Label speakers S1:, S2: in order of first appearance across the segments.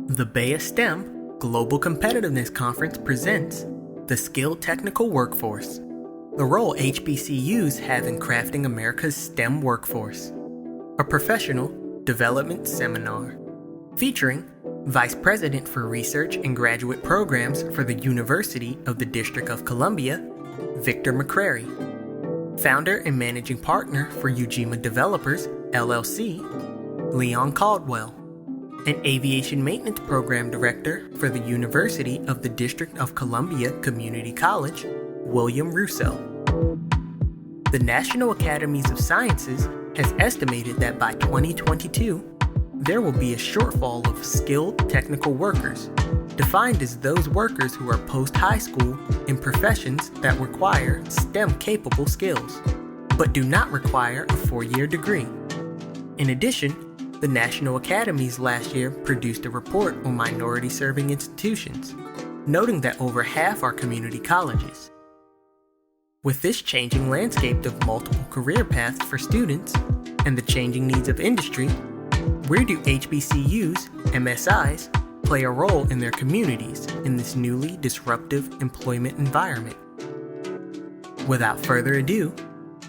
S1: The BEYA STEM Global Competitiveness Conference presents the Skilled Technical Workforce, the role HBCUs have in crafting America's STEM workforce, a professional development seminar featuring Vice President for Research and Graduate Programs for the University of the District of Columbia, Victor McCrary, Founder and Managing Partner for Ujima Developers, LLC, Leon Caldwell, and Aviation Maintenance Program Director for the University of the District of Columbia Community College, William Rousseau. The National Academies of Sciences has estimated that by 2022, there will be a shortfall of skilled technical workers, defined as those workers who are post-high school in professions that require STEM-capable skills, but do not require a four-year degree. In addition, the National Academies last year produced a report on minority-serving institutions, noting that over half are community colleges. With this changing landscape of multiple career paths for students and the changing needs of industry, where do HBCUs, MSIs, play a role in their communities in this newly disruptive employment environment? Without further ado,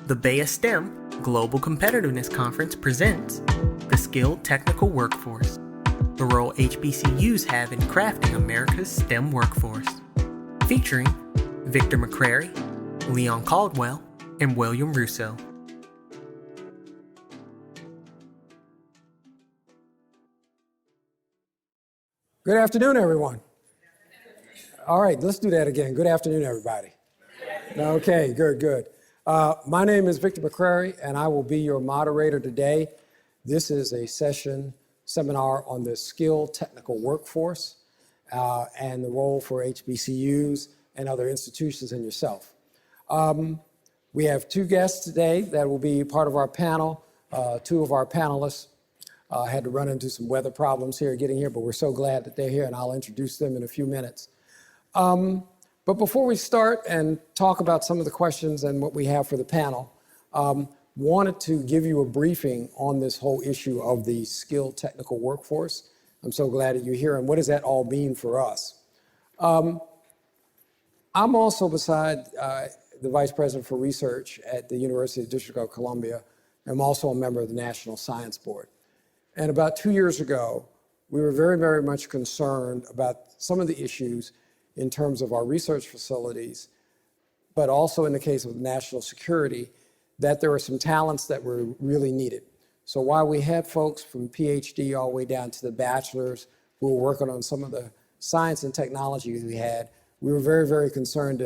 S1: the BEYA STEM Global Competitiveness Conference presents the Skilled Technical Workforce, the role HBCUs have in crafting America's STEM workforce, featuring Victor McCrary, Leon Caldwell, and William Rousseau.
S2: Good afternoon, everyone. All right, let's do that again. Good afternoon, everybody. Okay, good. My name is Victor McCrary, and I will be your moderator today. This is a seminar on the skilled technical workforce and the role for HBCUs and other institutions and yourself. We have two guests today that will be part of our panel. Two of our panelists had to run into some weather problems here getting here, but we're so glad that they're here, and I'll introduce them in a few minutes. But before we start and talk about some of the questions and what we have for the panel, wanted to give you a briefing on this whole issue of the skilled technical workforce. I'm so glad that you're here, and what does that all mean for us? I'm also, beside the Vice President for Research at the University of the District of Columbia, I'm also a member of the National Science Board. And about 2 years ago, we were very, very much concerned about some of the issues in terms of our research facilities, but also in the case of national security, that there were some talents that were really needed. So while we had folks from PhD all the way down to the bachelor's who were working on some of the science and technology we had, we were very, very concerned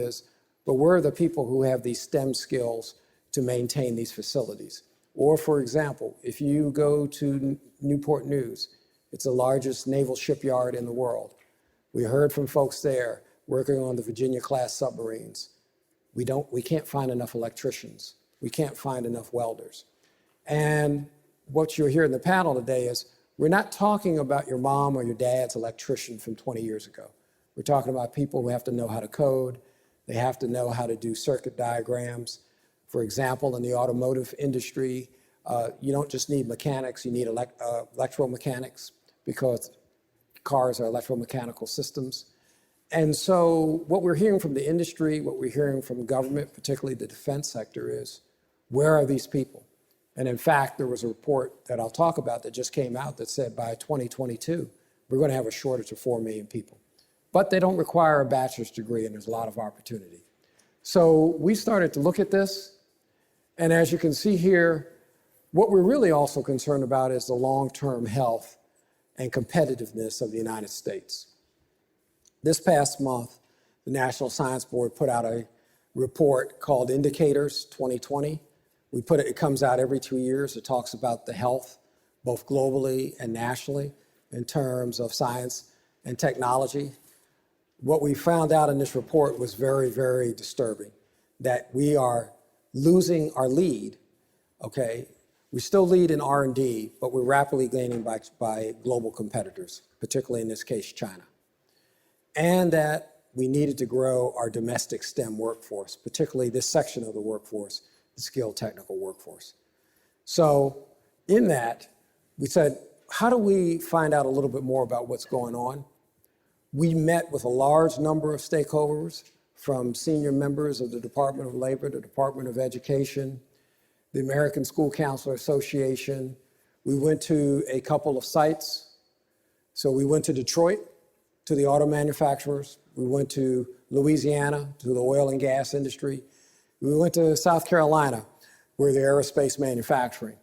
S2: but where are the people who have these STEM skills to maintain these facilities? Or for example, if you go to Newport News, it's the largest naval shipyard in the world. We heard from folks there working on the Virginia-class submarines. We can't find enough electricians. We can't find enough welders. And what you'll hear in the panel today is we're not talking about your mom or your dad's electrician from 20 years ago. We're talking about people who have to know how to code. They have to know how to do circuit diagrams. For example, in the automotive industry, you don't just need mechanics, you need electromechanics, because cars are electromechanical systems. And so what we're hearing from the industry, what we're hearing from government, particularly the defense sector, is where are these people? And in fact, there was a report that I'll talk about that just came out that said by 2022, we're going to have a shortage of 4 million people. But they don't require a bachelor's degree, and there's a lot of opportunity. So we started to look at this, and as you can see here, what we're really also concerned about is the long-term health and competitiveness of the United States. This past month, the National Science Board put out a report called Indicators 2020. It comes out every 2 years. It talks about the health, both globally and nationally, in terms of science and technology. What we found out in this report was very, very disturbing, that we are losing our lead, okay? We still lead in R&D, but we're rapidly gaining by global competitors, particularly in this case, China. And that we needed to grow our domestic STEM workforce, particularly this section of the workforce, the skilled technical workforce. So in that, we said, how do we find out a little bit more about what's going on? We met with a large number of stakeholders, from senior members of the Department of Labor, the Department of Education, the American School Counselor Association. We went to a couple of sites. So we went to Detroit, to the auto manufacturers. We went to Louisiana, to the oil and gas industry. We went to South Carolina, where the aerospace manufacturing,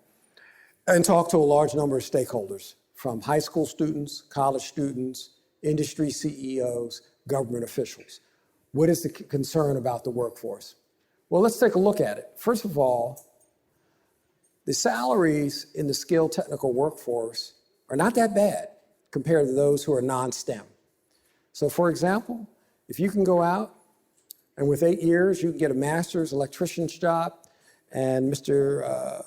S2: and talked to a large number of stakeholders, from high school students, college students, industry CEOs, government officials. What is the concern about the workforce? Well, let's take a look at it. First of all, the salaries in the skilled technical workforce are not that bad compared to those who are non-STEM. So for example, if you can go out and with 8 years, you can get a master's electrician's job, and Mr.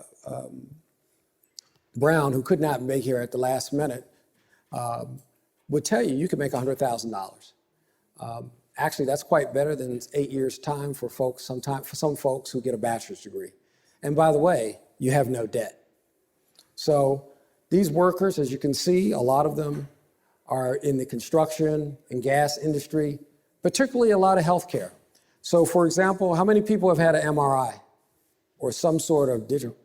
S2: Brown, who could not be here at the last minute, would tell you can make $100,000. Actually, that's quite better than 8 years' time for folks, for some folks who get a bachelor's degree. And by the way, you have no debt. So these workers, as you can see, a lot of them are in the construction and gas industry, particularly a lot of healthcare. So for example, how many people have had an MRI or some sort of digital?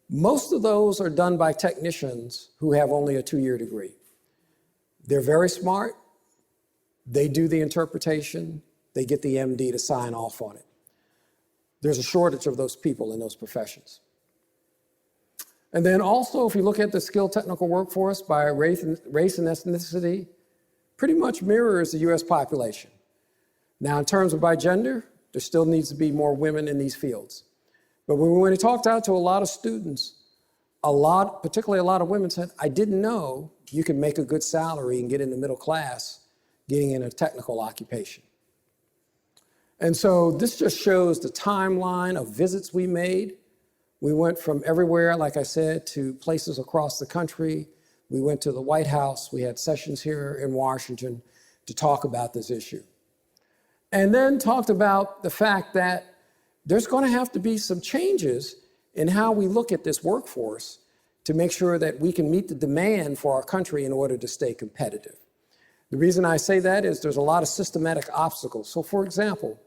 S2: Most of those are done by technicians who have only a 2-year degree. They're very smart. They do the interpretation. They get the MD to sign off on it. There's a shortage of those people in those professions. And then also, if you look at the skilled technical workforce by race and ethnicity, pretty much mirrors the US population. Now, in terms of by gender, there still needs to be more women in these fields. But when we talked out to a lot of students, particularly a lot of women said, I didn't know you could make a good salary and get in the middle class getting in a technical occupation. And so this just shows the timeline of visits we made. We went from everywhere, like I said, to places across the country. We went to the White House. We had sessions here in Washington to talk about this issue. And then talked about the fact that there's going to have to be some changes in how we look at this workforce to make sure that we can meet the demand for our country in order to stay competitive. The reason I say that is there's a lot of systematic obstacles. So for example,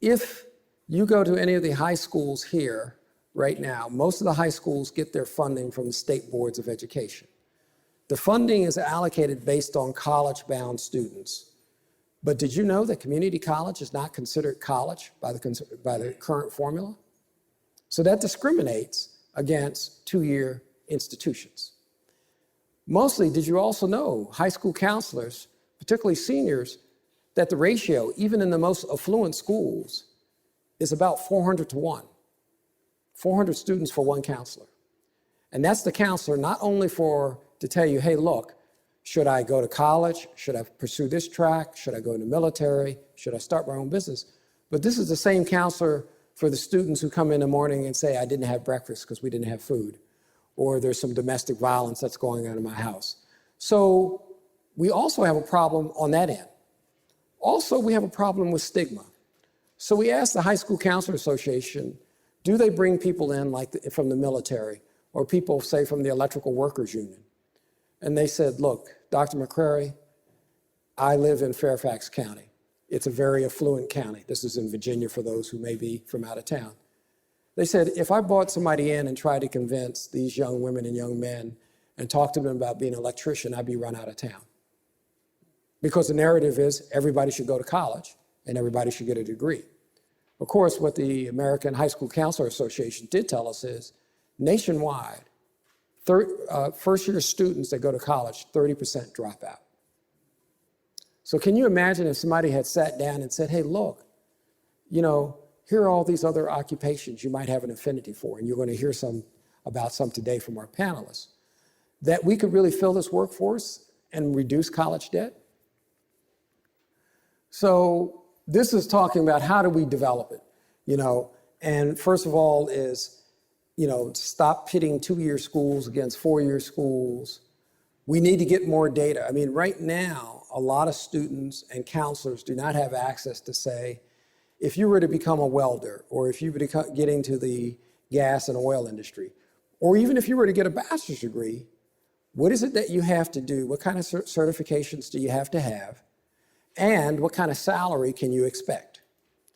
S2: if you go to any of the high schools here right now, most of the high schools get their funding from the state boards of education. The funding is allocated based on college-bound students. But did you know that community college is not considered college by the current formula? So that discriminates against 2-year institutions. Mostly, did you also know, high school counselors, particularly seniors, that the ratio, even in the most affluent schools, is about 400 to 1. 400 students for one counselor. And that's the counselor not only to tell you, hey, look, should I go to college? Should I pursue this track? Should I go in the military? Should I start my own business? But this is the same counselor for the students who come in the morning and say, I didn't have breakfast because we didn't have food, or there's some domestic violence that's going on in my house. So we also have a problem on that end. Also, we have a problem with stigma. So we asked the High School Counselor Association, do they bring people in from the military or people, say, from the Electrical Workers Union? And they said, look, Dr. McCrary, I live in Fairfax County. It's a very affluent county. This is in Virginia for those who may be from out of town. They said, if I brought somebody in and tried to convince these young women and young men and talk to them about being an electrician, I'd be run out of town. Because the narrative is everybody should go to college and everybody should get a degree. Of course, what the American High School Counselor Association did tell us is nationwide, first-year students that go to college, 30% drop out. So can you imagine if somebody had sat down and said, hey, look, here are all these other occupations you might have an affinity for, and you're going to hear about some today from our panelists, that we could really fill this workforce and reduce college debt? So this is talking about how do we develop it, and first of all is, stop pitting 2-year schools against 4-year schools. We need to get more data. I mean, right now, a lot of students and counselors do not have access to say, if you were to become a welder, or if you were to get into the gas and oil industry, Or even if you were to get a bachelor's degree, what is it that you have to do? What kind of certifications do you have to have? And what kind of salary can you expect?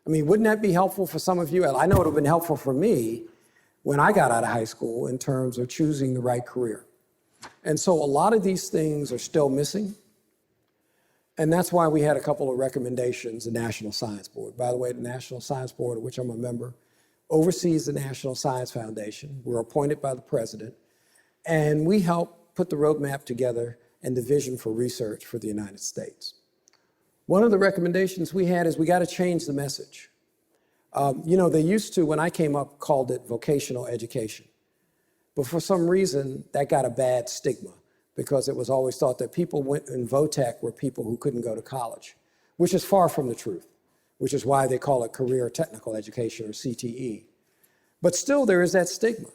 S2: I mean, wouldn't that be helpful for some of you? I know it would have been helpful for me when I got out of high school in terms of choosing the right career. And so a lot of these things are still missing. And that's why we had a couple of recommendations, the National Science Board. By the way, the National Science Board, of which I'm a member, oversees the National Science Foundation. We're appointed by the president. And we help put the roadmap together and the vision for research for the United States. One of the recommendations we had is we got to change the message. They used to, when I came up, called it vocational education. But for some reason, that got a bad stigma because it was always thought that people went in VOTEC were people who couldn't go to college, which is far from the truth, which is why they call it career technical education, or CTE. But still, there is that stigma.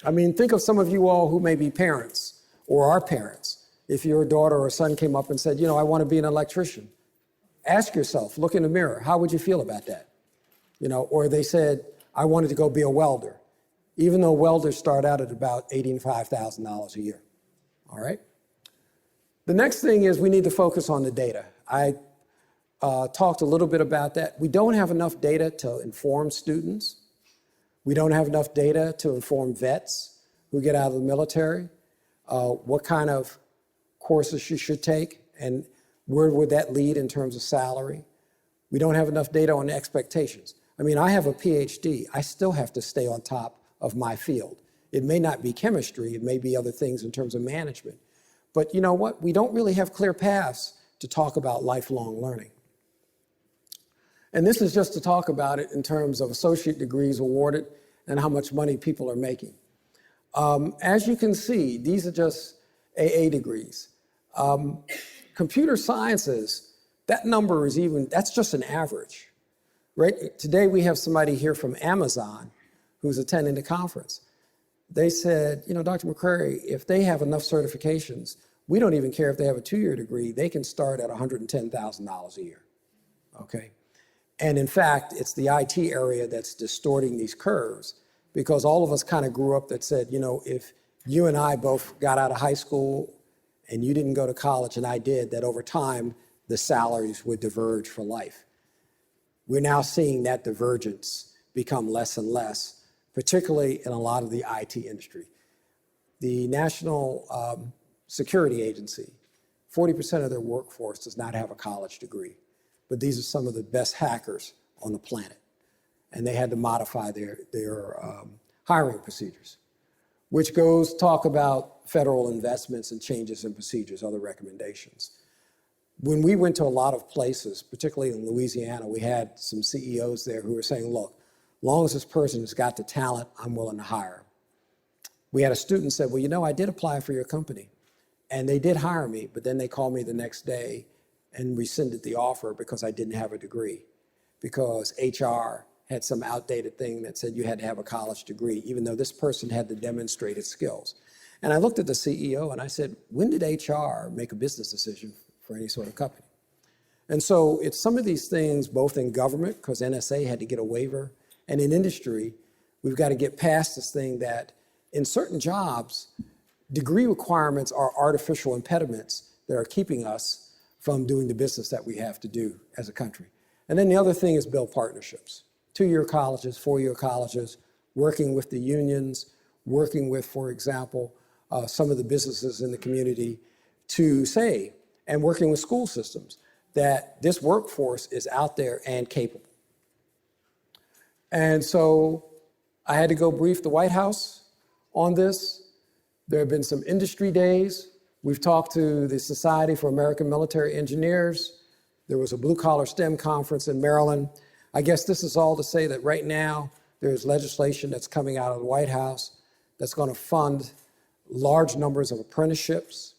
S2: I mean, think of some of you all who may be parents or are parents. If your daughter or son came up and said, I want to be an electrician, ask yourself, look in the mirror, how would you feel about that? Or they said, I wanted to go be a welder, even though welders start out at about $85,000 a year. All right? The next thing is we need to focus on the data. I talked a little bit about that. We don't have enough data to inform students. We don't have enough data to inform vets who get out of the military, what kind of courses you should take, and where would that lead in terms of salary. We don't have enough data on expectations. I mean, I have a PhD. I still have to stay on top of my field. It may not be chemistry. It may be other things in terms of management. But you know what? We don't really have clear paths to talk about lifelong learning. And this is just to talk about it in terms of associate degrees awarded and how much money people are making. As you can see, these are just AA degrees. Computer sciences, that number is that's just an average, right? Today we have somebody here from Amazon who's attending the conference. They said, Dr. McCrary, if they have enough certifications, we don't even care if they have a 2-year degree, they can start at $110,000 a year, okay? And in fact, it's the IT area that's distorting these curves because all of us kind of grew up that said, if you and I both got out of high school and you didn't go to college and I did, that over time, the salaries would diverge for life. We're now seeing that divergence become less and less, particularly in a lot of the IT industry. The National Security Agency, 40% of their workforce does not have a college degree, but these are some of the best hackers on the planet. And they had to modify their hiring procedures, which goes talk about federal investments and changes in procedures, other recommendations. When we went to a lot of places, particularly in Louisiana, we had some CEOs there who were saying, look, as long as this person has got the talent, I'm willing to hire. We had a student say, well, I did apply for your company and they did hire me, but then they called me the next day and rescinded the offer because I didn't have a degree, because HR had some outdated thing that said you had to have a college degree, even though this person had the demonstrated skills. And I looked at the CEO and I said, when did HR make a business decision for any sort of company? And so it's some of these things, both in government, because NSA had to get a waiver, and in industry, we've got to get past this thing that in certain jobs, degree requirements are artificial impediments that are keeping us from doing the business that we have to do as a country. And then the other thing is build partnerships. 2-year colleges, 4-year colleges, working with the unions, working with, for example, some of the businesses in the community to say, and working with school systems, that this workforce is out there and capable. And so I had to go brief the White House on this. There have been some industry days. We've talked to the Society for American Military Engineers. There was a blue-collar STEM conference in Maryland. I guess this is all to say that right now there's legislation that's coming out of the White House that's going to fund large numbers of apprenticeships.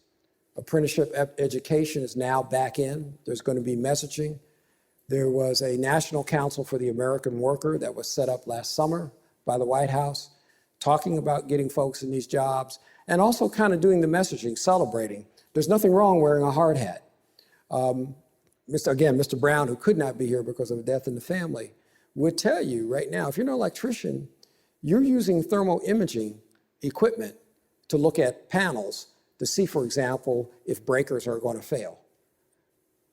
S2: Apprenticeship education is now back in. There's going to be messaging. There was a National Council for the American Worker that was set up last summer by the White House, talking about getting folks in these jobs and also kind of doing the messaging, celebrating. There's nothing wrong wearing a hard hat. Mr. Brown, who could not be here because of a death in the family, would tell you right now, if you're an electrician, you're using thermal imaging equipment to look at panels to see, for example, if breakers are going to fail.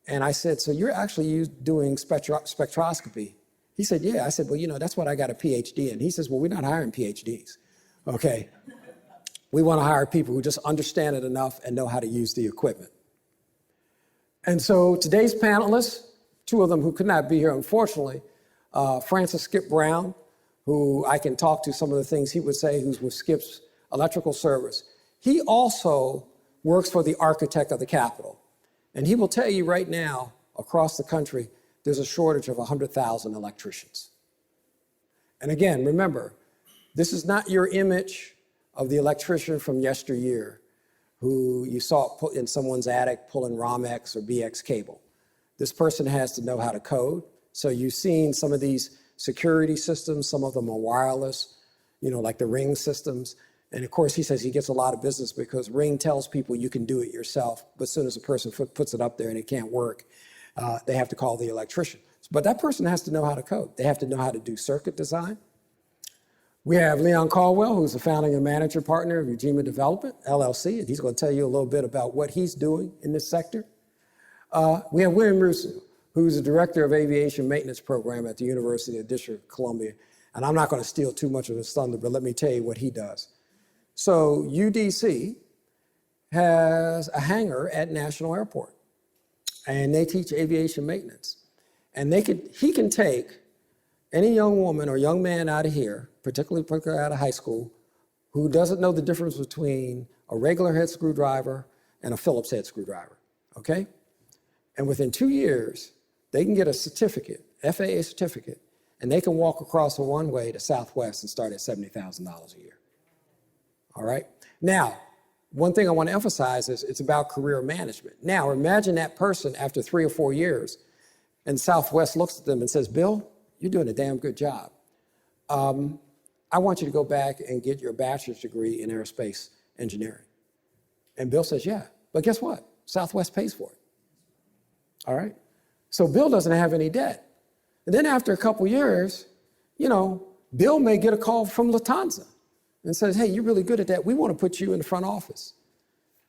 S2: And I said, so you're actually doing spectroscopy? He said, yeah. I said, well, that's what I got a PhD in. He says, well, we're not hiring PhDs, okay? We want to hire people who just understand it enough and know how to use the equipment. And so today's panelists, two of them who could not be here, unfortunately, Francis Skip Brown, who I can talk to some of the things he would say, who's with Skip's electrical service. He also works for the architect of the Capitol. And he will tell you right now, across the country, there's a shortage of 100,000 electricians. And again, remember, this is not your image of the electrician from yesteryear who you saw in someone's attic pulling Romex or BX cable. This person has to know how to code. So you've seen some of these security systems, some of them are wireless, like the Ring systems. And of course, he says he gets a lot of business because Ring tells people you can do it yourself, but as soon as a person puts it up there and it can't work, they have to call the electrician. But that person has to know how to code. They have to know how to do circuit design. We have Leon Caldwell, who's the founding and manager partner of Ujima Development, LLC, and he's going to tell you a little bit about what he's doing in this sector. We have William Rousseau, who's the director of aviation maintenance program at the University of District of Columbia. And I'm not going to steal too much of his thunder, but let me tell you what he does. So UDC has a hangar at National Airport, and they teach aviation maintenance. And he can take any young woman or young man out of here, particularly out of high school, who doesn't know the difference between a regular head screwdriver and a Phillips head screwdriver, okay? And within 2 years, they can get a certificate, FAA certificate, and they can walk across a runway to Southwest and start at $70,000 a year. All right? Now, one thing I want to emphasize is it's about career management. Now, imagine that person after 3 or 4 years, and Southwest looks at them and says, Bill, you're doing a damn good job. I want you to go back and get your bachelor's degree in aerospace engineering. And Bill says, yeah, but guess what? Southwest pays for it. All right? So Bill doesn't have any debt. And then after a couple years, Bill may get a call from Lufthansa and says, hey, you're really good at that. We want to put you in the front office.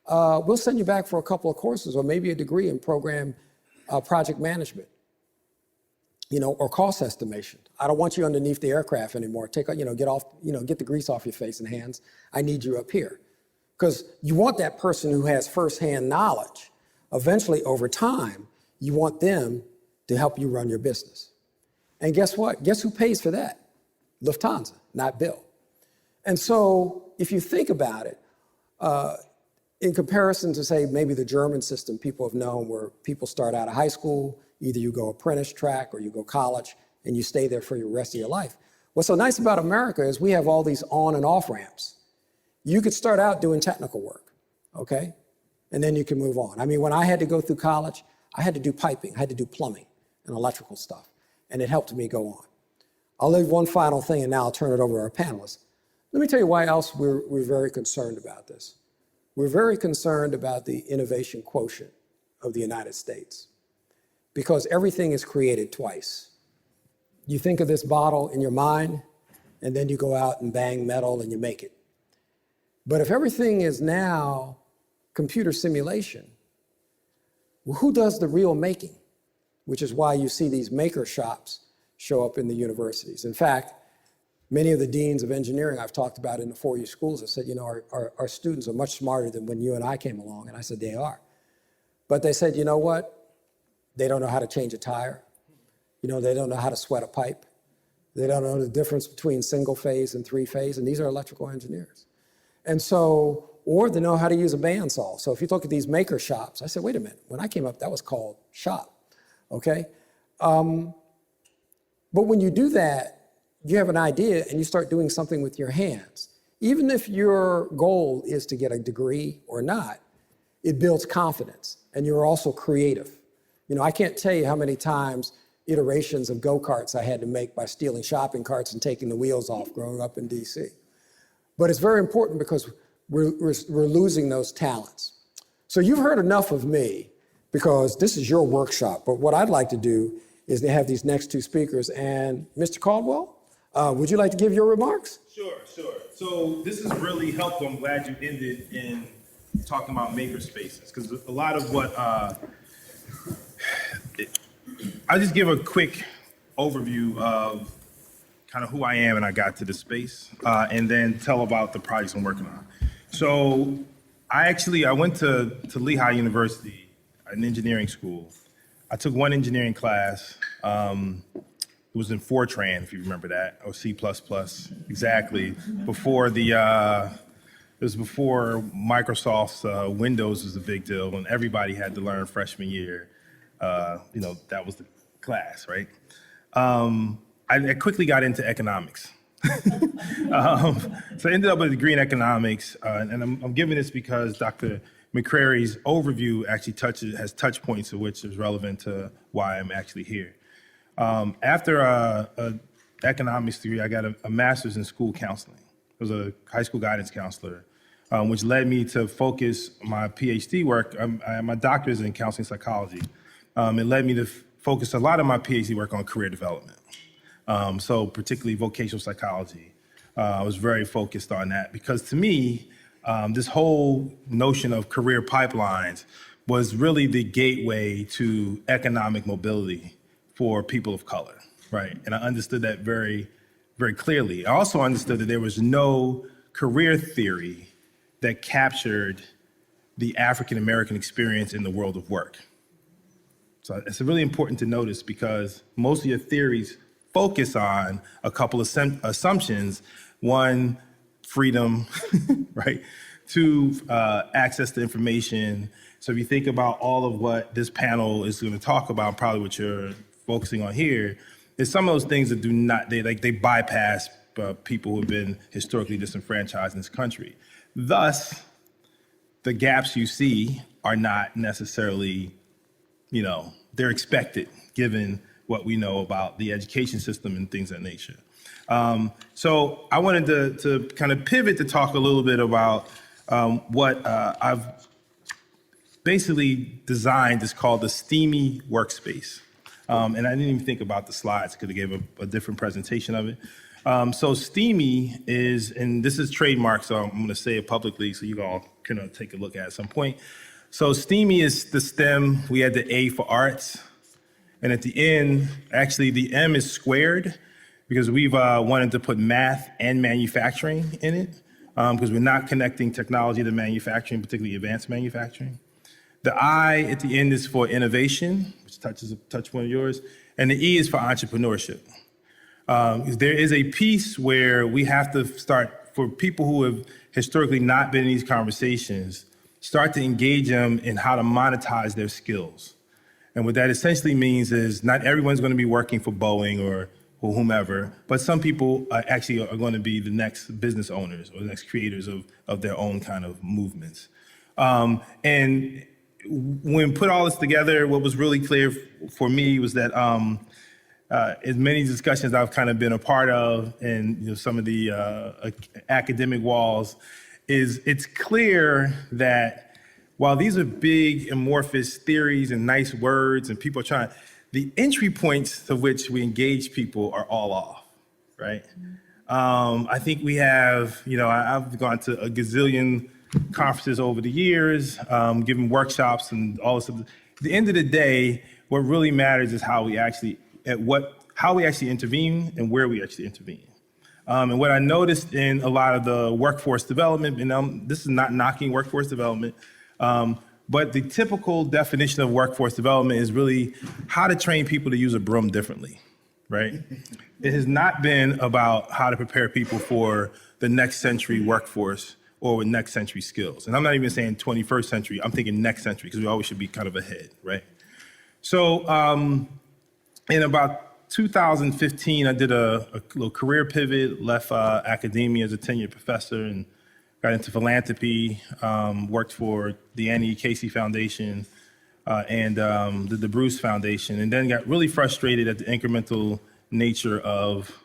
S2: We'll send you back for a couple of courses or maybe a degree in program project management, or cost estimation. I don't want you underneath the aircraft anymore. Get the grease off your face and hands. I need you up here. Because you want that person who has firsthand knowledge. Eventually, over time, you want them to help you run your business. And guess what? Guess who pays for that? Lufthansa, not Bill. And so if you think about it, in comparison to, say, maybe the German system people have known where people start out of high school, either you go apprentice track or you go college, and you stay there for the rest of your life. What's so nice about America is we have all these on and off ramps. You could start out doing technical work, okay? And then you can move on. I mean, when I had to go through college, I had to do piping, I had to do plumbing and electrical stuff, and it helped me go on. I'll leave one final thing, and now I'll turn it over to our panelists. Let me tell you why else we're very concerned about this. We're very concerned about the innovation quotient of the United States because everything is created twice. You think of this bottle in your mind, and then you go out and bang metal and you make it. But if everything is now computer simulation, well, who does the real making? Which is why you see these maker shops show up in the universities. In fact, many of the deans of engineering I've talked about in the four-year schools have said, our students are much smarter than when you and I came along. And I said, they are. But they said, you know what? They don't know how to change a tire. They don't know how to sweat a pipe. They don't know the difference between single phase and three phase. And these are electrical engineers. And so, or they know how to use a bandsaw. So if you look at these maker shops, I said, wait a minute. When I came up, that was called shop. Okay? But when you do that, you have an idea and you start doing something with your hands. Even if your goal is to get a degree or not, it builds confidence and you're also creative. I can't tell you how many times iterations of go-karts I had to make by stealing shopping carts and taking the wheels off growing up in DC. But it's very important because we're losing those talents. So you've heard enough of me because this is your workshop. But what I'd like to do is to have these next two speakers. And Mr. Caldwell, Would you like to give your remarks?
S3: Sure. So this is really helpful. I'm glad you ended in talking about maker spaces, because a lot of what, I'll just give a quick overview of kind of who I am and I got to this space, and then tell about the projects I'm working on. So I went to Lehigh University, an engineering school. I took one engineering class. It was in Fortran, if you remember that, or C++, exactly. Before it was before Microsoft's Windows was a big deal, and everybody had to learn freshman year. That was the class, right? I quickly got into economics. So I ended up with a degree in economics, and I'm giving this because Dr. McCrary's overview actually has touch points of which is relevant to why I'm actually here. After a economics degree, I got a master's in school counseling. I was a high school guidance counselor, which led me to focus my PhD work. My doctorate is in counseling psychology. It led me to focus a lot of my PhD work on career development. So particularly vocational psychology. I was very focused on that because to me, this whole notion of career pipelines was really the gateway to economic mobility for people of color, right? And I understood that very, very clearly. I also understood that there was no career theory that captured the African-American experience in the world of work. So it's really important to notice because most of your theories focus on a couple of assumptions. One, freedom, right? Two, access to information. So if you think about all of what this panel is going to talk about, probably what you're focusing on here, is some of those things that they bypass people who have been historically disenfranchised in this country. Thus, the gaps you see are not necessarily, they're expected given what we know about the education system and things of that nature. So I wanted to kind of pivot to talk a little bit about what I've basically designed is called the STEAMY workspace. And I didn't even think about the slides, could have gave a different presentation of it. So STEAMY is, and this is trademark, so I'm gonna say it publicly so you all can take a look at some point. So STEAMY is the STEM, we had the A for arts, and at the end, actually the M is squared because we've wanted to put math and manufacturing in it because we're not connecting technology to manufacturing, particularly advanced manufacturing. The I at the end is for innovation, which touches a touch point of yours, and the E is for entrepreneurship. There is a piece where we have to start, for people who have historically not been in these conversations, start to engage them in how to monetize their skills. And what that essentially means is not everyone's going to be working for Boeing or whomever, but some people actually are going to be the next business owners or the next creators of their own kind of movements. And when put all this together, what was really clear for me was that as many discussions I've kind of been a part of and some of the academic walls, is it's clear that while these are big amorphous theories and nice words and people are trying, the entry points to which we engage people are all off, right? I think we have, I've gone to a gazillion conferences over the years, giving workshops and all this stuff. At the end of the day, what really matters is how we actually intervene and where we actually intervene. And what I noticed in a lot of the workforce development, and this is not knocking workforce development, but the typical definition of workforce development is really how to train people to use a broom differently, right? It has not been about how to prepare people for the next century workforce or with next century skills. And I'm not even saying 21st century, I'm thinking next century, because we always should be kind of ahead, right? So in about 2015, I did a little career pivot, left academia as a tenured professor and got into philanthropy, worked for the Annie Casey Foundation and the Bruce Foundation, and then got really frustrated at the incremental nature of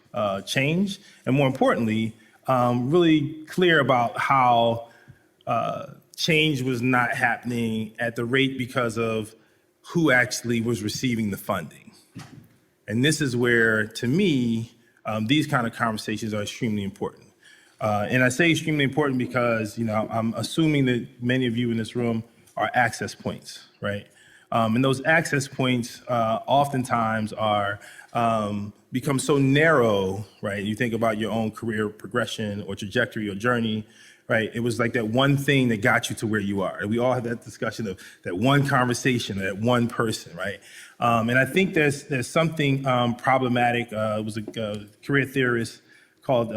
S3: change, and more importantly, really clear about how change was not happening at the rate because of who actually was receiving the funding. And this is where, to me, these kind of conversations are extremely important. And I say extremely important because, I'm assuming that many of you in this room are access points, right? And those access points oftentimes are become so narrow, right? You think about your own career progression or trajectory or journey, right? It was like that one thing that got you to where you are. And we all had that discussion of that one conversation, that one person, right? And I think there's something problematic. It was a career theorist called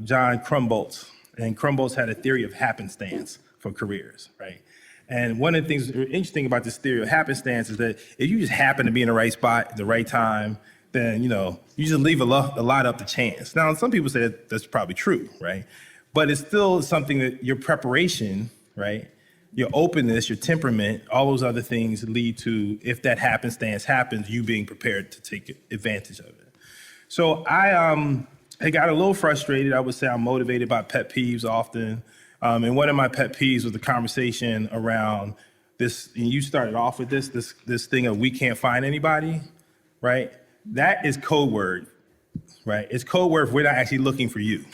S3: John Crumboltz. And Crumboltz had a theory of happenstance for careers, right? And one of the things interesting about this theory of happenstance is that if you just happen to be in the right spot at the right time, then, you just leave a lot up to chance. Now, some people say that's probably true, right? But it's still something that your preparation, right? Your openness, your temperament, all those other things lead to, if that happenstance happens, you being prepared to take advantage of it. So I got a little frustrated. I would say I'm motivated by pet peeves often. And one of my pet peeves was the conversation around this, and you started off with this thing of we can't find anybody, right? That is code word, right? It's code word if we're not actually looking for you,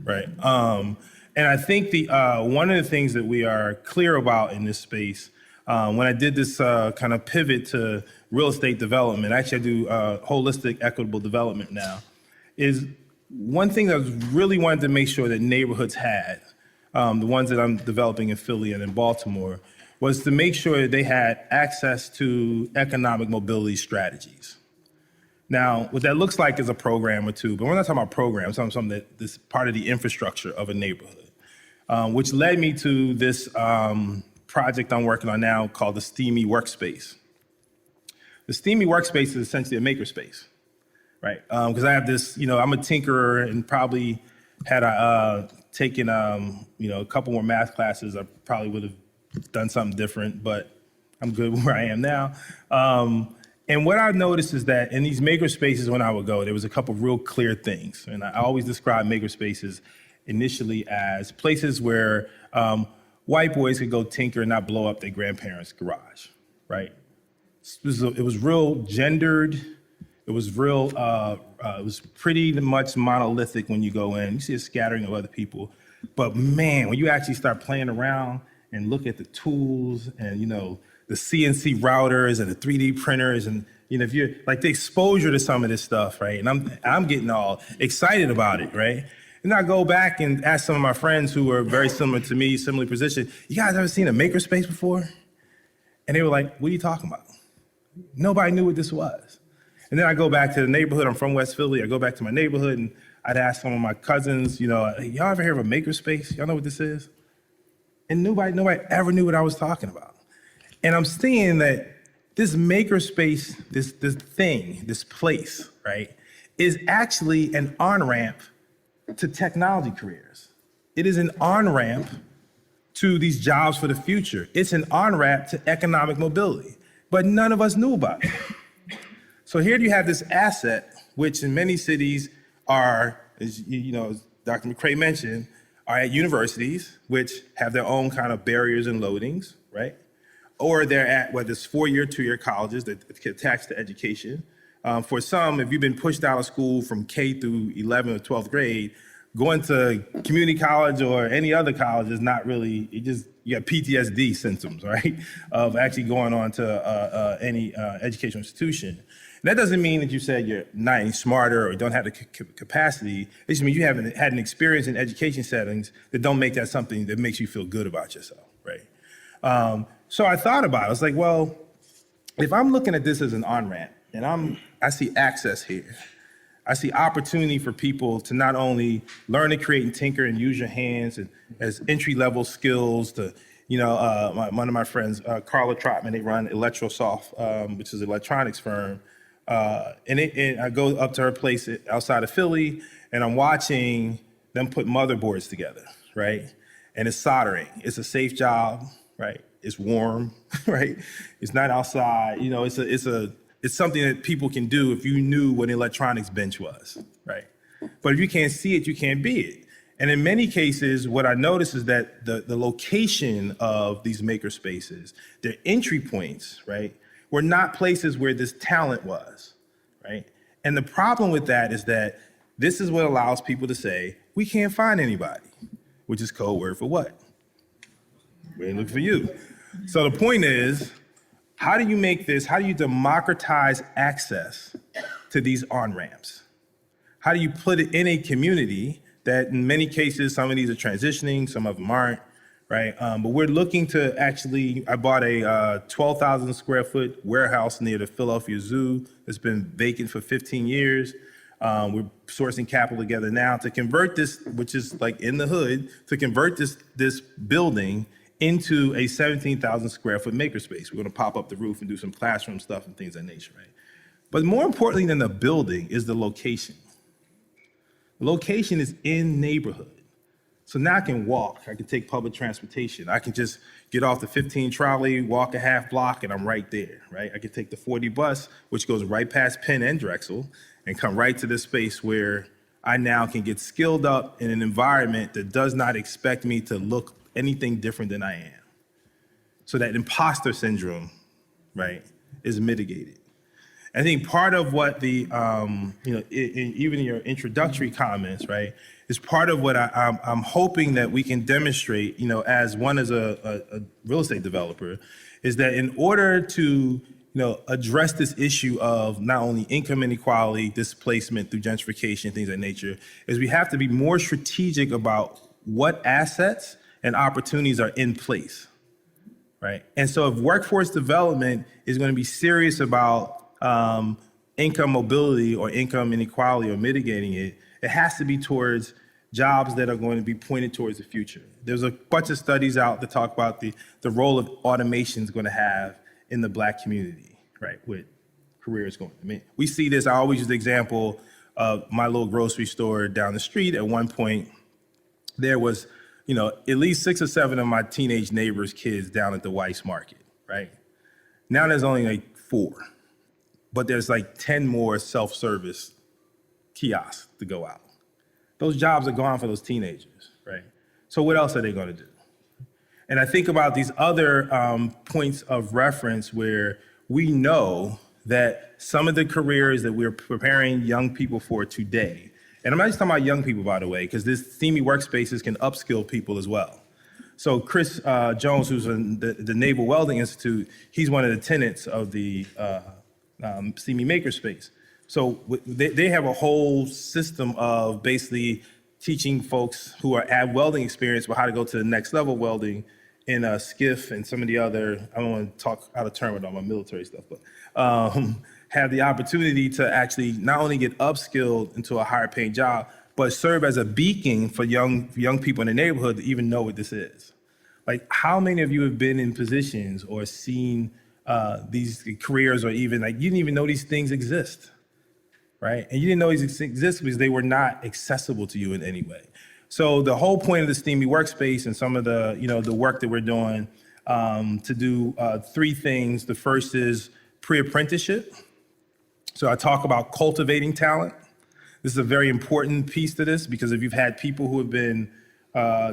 S3: right? And I think one of the things that we are clear about in this space, when I did this kind of pivot to real estate development, actually I do holistic equitable development now, is one thing that I really wanted to make sure that neighborhoods had, the ones that I'm developing in Philly and in Baltimore, was to make sure that they had access to economic mobility strategies. Now, what that looks like is a program or two, but we're not talking about programs, we're talking something that's part of the infrastructure of a neighborhood, which led me to this project I'm working on now called the Steamy Workspace. The Steamy Workspace is essentially a makerspace, right? Because I have this, I'm a tinkerer, and probably had I taken, a couple more math classes, I probably would have done something different, but I'm good where I am now. And what I've noticed is that in these maker spaces when I would go, there was a couple real clear things. And I always describe maker spaces initially as places where white boys could go tinker and not blow up their grandparents' garage, right? It was real gendered. It was real, it was pretty much monolithic when you go in. You see a scattering of other people. But man, when you actually start playing around and look at the tools and, the CNC routers and the 3D printers, and if you're like the exposure to some of this stuff, right? And I'm getting all excited about it, right? And I go back and ask some of my friends who are very similar to me, similarly positioned, you guys ever seen a makerspace before? And they were like, what are you talking about? Nobody knew what this was. And then I go back to the neighborhood. I'm from West Philly. I go back to my neighborhood and I'd ask some of my cousins, y'all ever hear of a makerspace? Y'all know what this is? And nobody ever knew what I was talking about. And I'm seeing that this makerspace, this place, right, is actually an on-ramp to technology careers. It is an on-ramp to these jobs for the future. It's an on-ramp to economic mobility, but none of us knew about it. So here you have this asset, which in many cities are, as Dr. McCrary mentioned, are at universities, which have their own kind of barriers and loadings, right? Or they're at whether it's 4-year, 2-year colleges that attach to education. For some, if you've been pushed out of school from K through 11th or 12th grade, going to community college or any other college is not really, you got PTSD symptoms, right? Of actually going on to any educational institution. And that doesn't mean that you said you're not any smarter or don't have the capacity. It just means you haven't had an experience in education settings that don't make that something that makes you feel good about yourself, right? So I thought about it. I was like, well, if I'm looking at this as an on-ramp and I see access here, I see opportunity for people to not only learn to create and tinker and use your hands and as entry-level skills to, one of my friends, Carla Trotman, they run Electrosoft, which is an electronics firm. And I go up to her place outside of Philly and I'm watching them put motherboards together, right? And it's soldering. It's a safe job, right? It's warm, right? It's not outside. It's something that people can do if you knew what an electronics bench was, right? But if you can't see it, you can't be it. And in many cases, what I notice is that the location of these maker spaces, their entry points, right, were not places where this talent was, right? And the problem with that is that This is what allows people to say, we can't find anybody, which is code word for what? We ain't looking for you. So the point is, how do you democratize access to these on-ramps? How do you put it in a community that in many cases, some of these are transitioning, some of them aren't, right? But we're looking to I bought a 12,000 square foot warehouse near the Philadelphia Zoo that's been vacant for 15 years. We're sourcing capital together now to convert this, which is like in the hood, to convert this building into a 17,000 square foot makerspace. We're gonna pop up the roof and do some classroom stuff and things of that nature, right? But more importantly than the building is the location. The location is in neighborhood. So now I can walk, I can take public transportation. I can just get off the 15 trolley, walk a half block, and I'm right there, right? I can take the 40 bus, which goes right past Penn and Drexel, and come right to this space where I now can get skilled up in an environment that does not expect me to look anything different than I am. So that imposter syndrome, right, is mitigated. I think part of what the, even in your introductory comments, right, is part of what I'm hoping that we can demonstrate, as a real estate developer, is that in order to, address this issue of not only income inequality, displacement through gentrification, things of that nature, is we have to be more strategic about what assets and opportunities are in place, right? And so if workforce development is going to be serious about income mobility or income inequality or mitigating it, it has to be towards jobs that are going to be pointed towards the future. There's a bunch of studies out that talk about the role of automation is going to have in the Black community, right, with careers going. I mean, we see this, I always use the example of my little grocery store down the street. At one point, there was, at least 6 or 7 of my teenage neighbors' kids down at the Weiss Market, right? Now there's only like 4. But there's like 10 more self-service kiosks to go out. Those jobs are gone for those teenagers, right? So what else are they gonna do? And I think about these other points of reference where we know that some of the careers that we're preparing young people for today, and I'm not just talking about young people, by the way, because this Steamy workspaces can upskill people as well. So Chris Jones, who's in the Naval Welding Institute, he's one of the tenants of the Steamy Makerspace. So they have a whole system of basically teaching folks who are at welding experience about how to go to the next level welding in a skiff and some of the other, I don't want to talk out of turn with all my military stuff, but have the opportunity to actually not only get upskilled into a higher paying job, but serve as a beacon for young people in the neighborhood to even know what this is. Like, how many of you have been in positions or seen these careers, or even like you didn't even know these things exist, right? And you didn't know these exist because they were not accessible to you in any way. So the whole point of the Steamy workspace and some of the the work that we're doing to do 3 things. The first is pre-apprenticeship. So I talk about cultivating talent. This is a very important piece to this because if you've had people who have been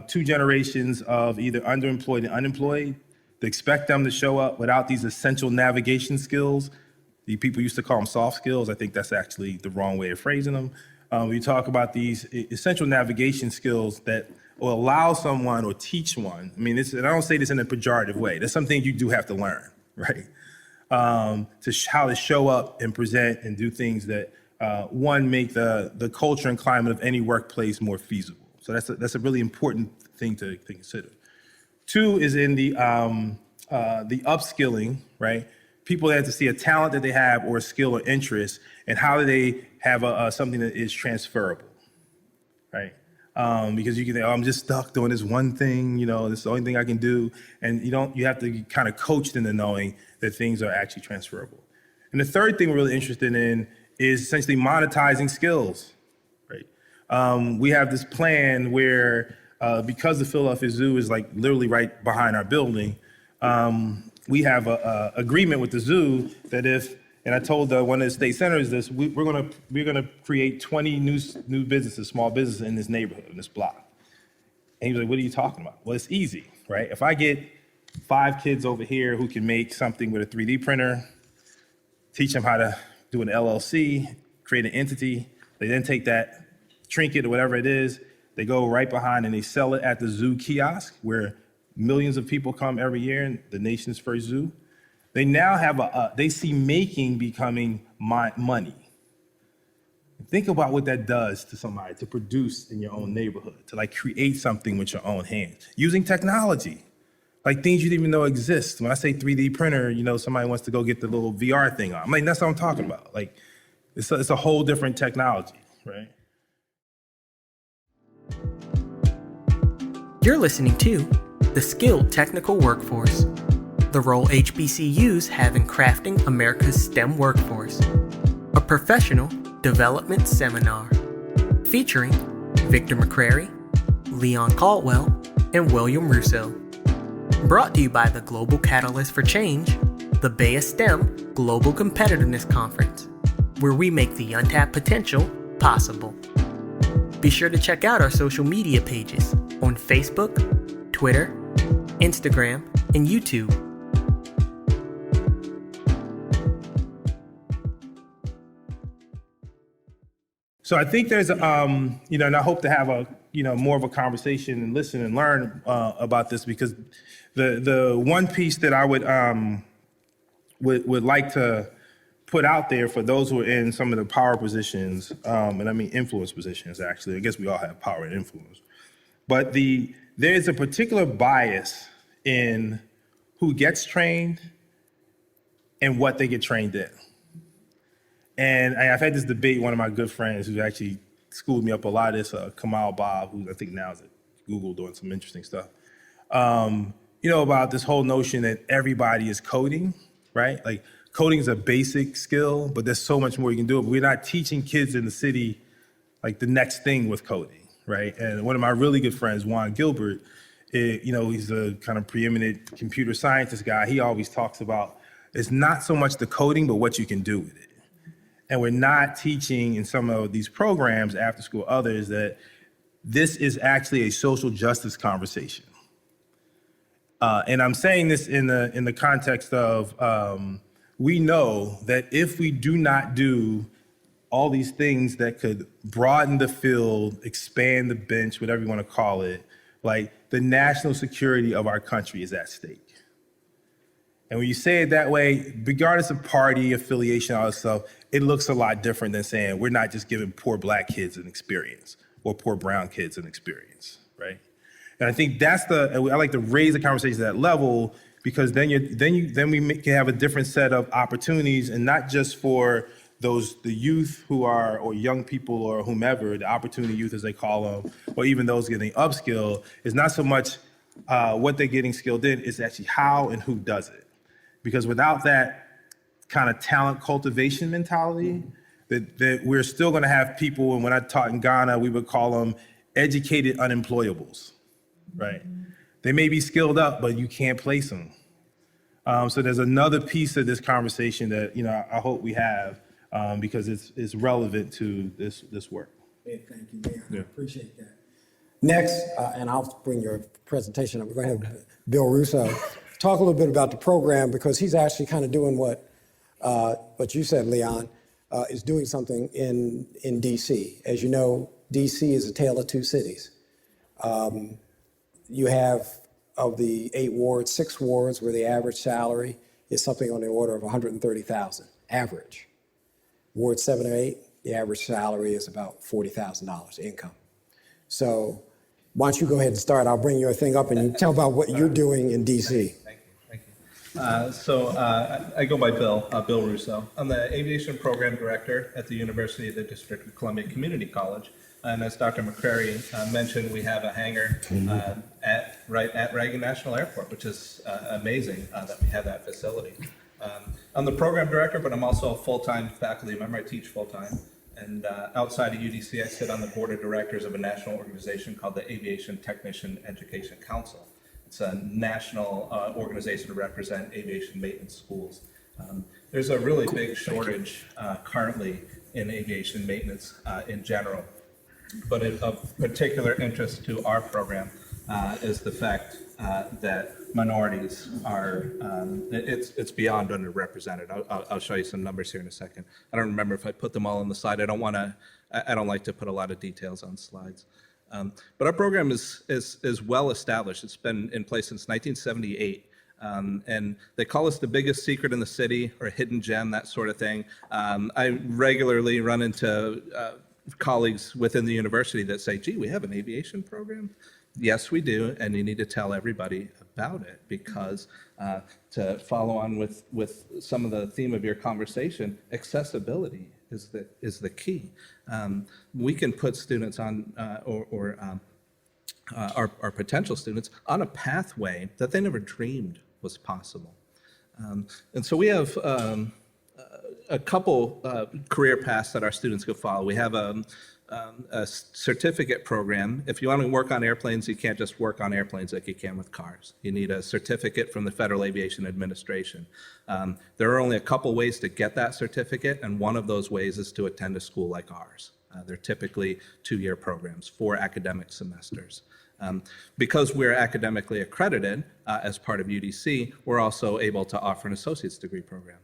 S3: 2 generations of either underemployed and unemployed, to expect them to show up without these essential navigation skills, the people used to call them soft skills. I think that's actually the wrong way of phrasing them. We talk about these essential navigation skills that will allow someone or teach one. I mean, and I don't say this in a pejorative way. That's something you do have to learn, right? How to show up and present and do things that make the culture and climate of any workplace more feasible. So that's a really important thing to consider. 2 is in the upskilling, right? People have to see a talent that they have or a skill or interest, and how do they have something that is transferable, right? Because you can think, I'm just stuck doing this one thing, this is the only thing I can do. And you have to kind of coach them into knowing that things are actually transferable. And the third thing we're really interested in is essentially monetizing skills, right? We have this plan where because the Philadelphia Zoo is like literally right behind our building, we have a agreement with the zoo that and I told one of the state senators this, we're gonna create 20 new businesses, small businesses in this neighborhood, in this block. And he was like, what are you talking about? Well, it's easy, right? If I get 5 kids over here who can make something with a 3D printer, teach them how to do an LLC, create an entity, they then take that trinket or whatever it is, they go right behind and they sell it at the zoo kiosk where millions of people come every year in the nation's first zoo. They now have they see making becoming money. Think about what that does to somebody to produce in your own neighborhood, to like create something with your own hands, using technology, like things you didn't even know exist. When I say 3D printer, you know, somebody wants to go get the little VR thing on. I'm like, that's what I'm talking about. Like, it's a whole different technology, right?
S1: You're listening to The Skilled Technical Workforce, the role HBCUs have in crafting America's STEM workforce, a professional development seminar featuring Victor McCrary, Leon Caldwell, and William Rousseau. Brought to you by the Global Catalyst for Change, the BEYA STEM Global Competitiveness Conference, where we make the untapped potential possible. Be sure to check out our social media pages on Facebook, Twitter, Instagram, and YouTube.
S3: So I think there's, and I hope to have more of a conversation and listen and learn about this, because the one piece that I would like to put out there for those who are in some of the power positions, and I mean influence positions, actually. I guess we all have power and influence. But there's a particular bias in who gets trained and what they get trained in. And I've had this debate, one of my good friends who actually schooled me up a lot of this, Kamal Bob, who I think now is at Google doing some interesting stuff, about this whole notion that everybody is coding, right? Like, coding is a basic skill, but there's so much more you can do. But we're not teaching kids in the city, like, the next thing with coding, right? And one of my really good friends, Juan Gilbert, he's a kind of preeminent computer scientist guy. He always talks about it's not so much the coding, but what you can do with it. And we're not teaching in some of these programs, after school, others, that this is actually a social justice conversation. And I'm saying this in the context of we know that if we do not do all these things that could broaden the field, expand the bench, whatever you want to call it, like, the national security of our country is at stake. And when you say it that way, regardless of party affiliation, all this stuff, it looks a lot different than saying we're not just giving poor Black kids an experience or poor brown kids an experience, right? And I think I like to raise the conversation to that level, because then we can have a different set of opportunities, and not just for the youth who are, or young people or whomever, the opportunity youth as they call them, or even those getting upskilled, is not so much what they're getting skilled in, it's actually how and who does it. Because without that kind of talent cultivation mentality, that we're still going to have people, and when I taught in Ghana, we would call them educated unemployables, right? They may be skilled up, but you can't place them. So there's another piece of this conversation that I hope we have, because it's relevant to this work.
S2: Hey, thank you, Leon. Yeah. I appreciate that. Next, and I'll bring your presentation up. We're going to have Bill Rousseau talk a little bit about the program, because he's actually kind of doing what you said, Leon, is doing something in DC. As you know, DC is a tale of two cities. You have, of the 8 wards, 6 wards where the average salary is something on the order of $130,000, average. Ward 7 or 8, the average salary is about $40,000 income. So why don't you go ahead and start? I'll bring your thing up and you tell about what you're doing in DC.
S4: Thank you. I go by Bill Rousseau. I'm the Aviation Program Director at the University of the District of Columbia Community College. And as Dr. McCrary mentioned, we have a hangar at Reagan National Airport, which is amazing that we have that facility. I'm the program director, but I'm also a full-time faculty member. I teach full-time. And outside of UDC, I sit on the board of directors of a national organization called the Aviation Technician Education Council. It's a national organization to represent aviation maintenance schools. There's a really big shortage currently in aviation maintenance in general. But of particular interest to our program is the fact that minorities are, it's beyond underrepresented. I'll show you some numbers here in a second. I don't remember if I put them all on the slide. I don't like to put a lot of details on slides. But our program is well established. It's been in place since 1978. And they call us the biggest secret in the city, or a hidden gem, that sort of thing. I regularly run into colleagues within the university that say, gee, we have an aviation program? Yes, we do, and you need to tell everybody about it, because to follow on with some of the theme of your conversation, accessibility is the key. We can put students on, our potential students, on a pathway that they never dreamed was possible. And so we have a couple career paths that our students could follow. We have a certificate program. If you want to work on airplanes, you can't just work on airplanes like you can with cars. You need a certificate from the Federal Aviation Administration. There are only a couple ways to get that certificate, and one of those ways is to attend a school like ours. They're typically 2-year programs, 4 academic semesters. Because we're academically accredited as part of UDC, we're also able to offer an associate's degree program.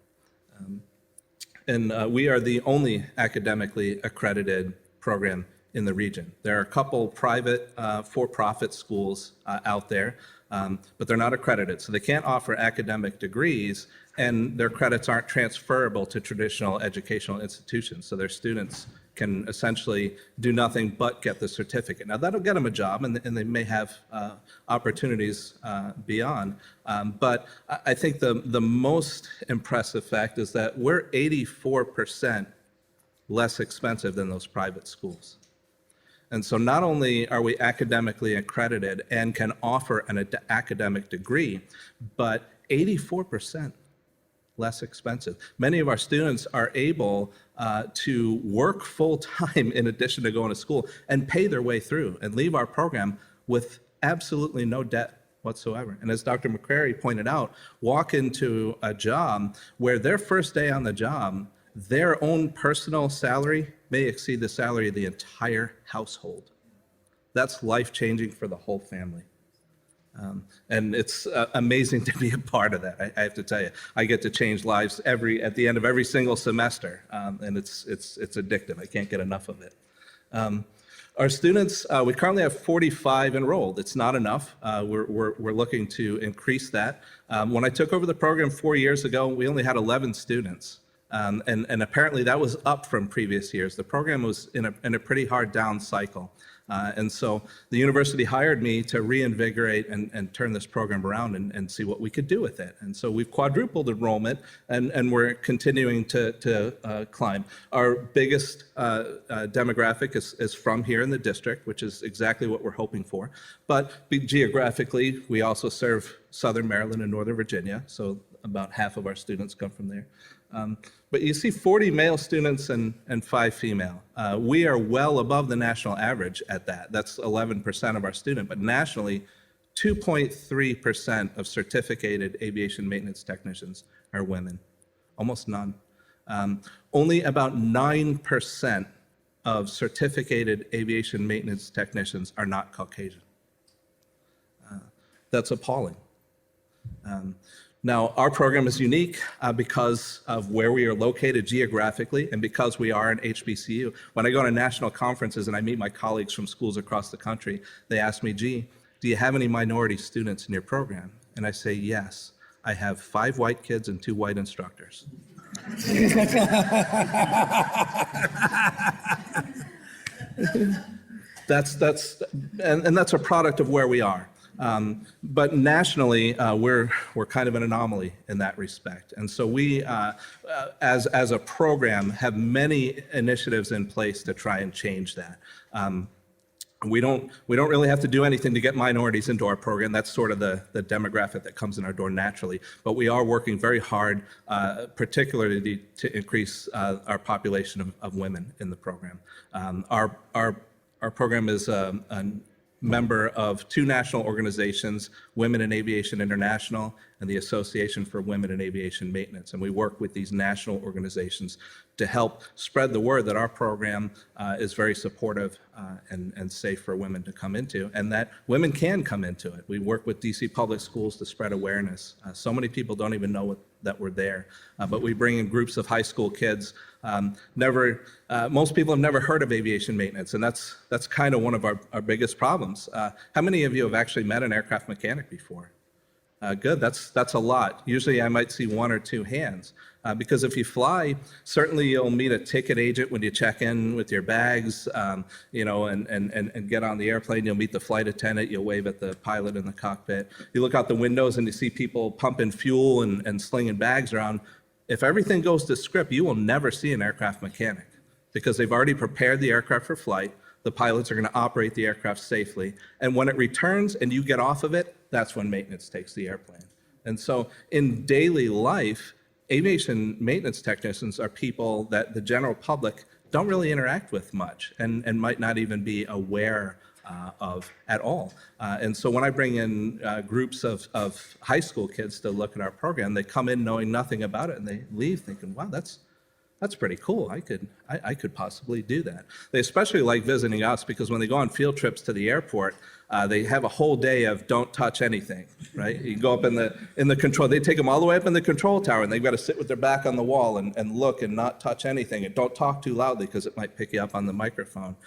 S4: And we are the only academically accredited program in the region. There are a couple private for-profit schools out there, but they're not accredited, so they can't offer academic degrees, and their credits aren't transferable to traditional educational institutions, so their students can essentially do nothing but get the certificate. Now, that'll get them a job, and they may have opportunities beyond. But I think the most impressive fact is that we're 84% less expensive than those private schools. And so not only are we academically accredited and can offer an academic degree, but 84% less expensive. Many of our students are able to work full-time in addition to going to school and pay their way through and leave our program with absolutely no debt whatsoever. And as Dr. McCrary pointed out, walk into a job where their first day on the job, their own personal salary may exceed the salary of the entire household. That's life-changing for the whole family. And it's amazing to be a part of that. I have to tell you, I get to change lives at the end of every single semester, and it's addictive. I can't get enough of it. Our students, we currently have 45 enrolled. It's not enough. We're looking to increase that. When I took over the program 4 years ago, we only had 11 students. And apparently that was up from previous years. The program was in a pretty hard down cycle. And so the university hired me to reinvigorate and turn this program around and see what we could do with it. And so we've quadrupled enrollment, and we're continuing to climb. Our biggest demographic is from here in the district, which is exactly what we're hoping for. But geographically, we also serve Southern Maryland and Northern Virginia, so about half of our students come from there. But you see 40 male students and 5 female. We are well above the national average at that. That's 11% of our student, but nationally, 2.3% of certificated aviation maintenance technicians are women, almost none. Only about 9% of certificated aviation maintenance technicians are not Caucasian. That's appalling. Now, our program is unique because of where we are located geographically and because we are an HBCU. When I go to national conferences and I meet my colleagues from schools across the country, they ask me, gee, do you have any minority students in your program? And I say, yes. I have 5 white kids and 2 white instructors. That's a product of where we are. But nationally, we're kind of an anomaly in that respect. And so we, as a program, have many initiatives in place to try and change that. We don't really have to do anything to get minorities into our program. That's sort of the demographic that comes in our door naturally. But we are working very hard, particularly to increase our population of women in the program. Our program is a member of 2 national organizations, Women in Aviation International and the Association for Women in Aviation Maintenance. And we work with these national organizations to help spread the word that our program is very supportive and safe for women to come into, and that women can come into it. We work with DC Public Schools to spread awareness. So many people don't even know that we're there, but we bring in groups of high school kids. Most people have never heard of aviation maintenance, and that's kind of one of our biggest problems. How many of you have actually met an aircraft mechanic before? Good, that's a lot. Usually I might see one or two hands. Because if you fly, certainly you'll meet a ticket agent when you check in with your bags, and get on the airplane. You'll meet the flight attendant. You'll wave at the pilot in the cockpit. You look out the windows and you see people pumping fuel and slinging bags around. If everything goes to script, you will never see an aircraft mechanic because they've already prepared the aircraft for flight. The pilots are going to operate the aircraft safely. And when it returns and you get off of it, that's when maintenance takes the airplane. And so in daily life, aviation maintenance technicians are people that the general public don't really interact with much and might not even be aware of at all. And so when I bring in groups of high school kids to look at our program, they come in knowing nothing about it and they leave thinking, wow, that's pretty cool. I could possibly do that. They especially like visiting us because when they go on field trips to the airport, they have a whole day of don't touch anything, right? You go up in the control, they take them all the way up in the control tower and they've got to sit with their back on the wall and look and not touch anything and don't talk too loudly because it might pick you up on the microphone.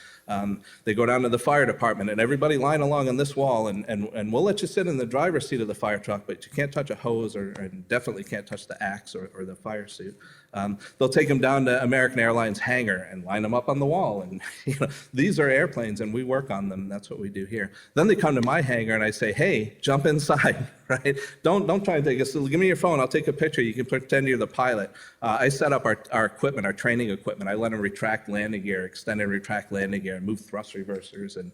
S4: They go down to the fire department and everybody line along on this wall and we'll let you sit in the driver's seat of the fire truck, but you can't touch a hose and definitely can't touch the axe or the fire suit. They'll take them down to American Airlines hangar and line them up on the wall. And these are airplanes and we work on them. That's what we do here. Then they come to my hangar and I say, hey, jump inside, right? Don't try and take us. Give me your phone. I'll take a picture. You can pretend you're the pilot. I set up our equipment, our training equipment. I let them retract landing gear, extend and retract landing gear, move thrust reversers and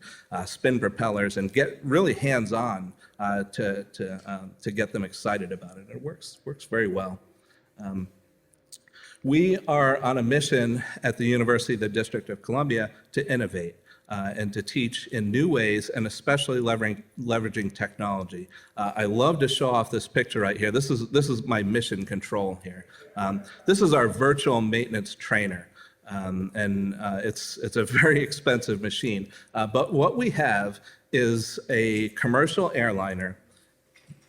S4: spin propellers and get really hands-on to get them excited about it. It works very well. We are on a mission at the University of the District of Columbia to innovate and to teach in new ways and especially leveraging technology. I love to show off this picture right here. This is my mission control here. This is our virtual maintenance trainer. It's a very expensive machine. But what we have is a commercial airliner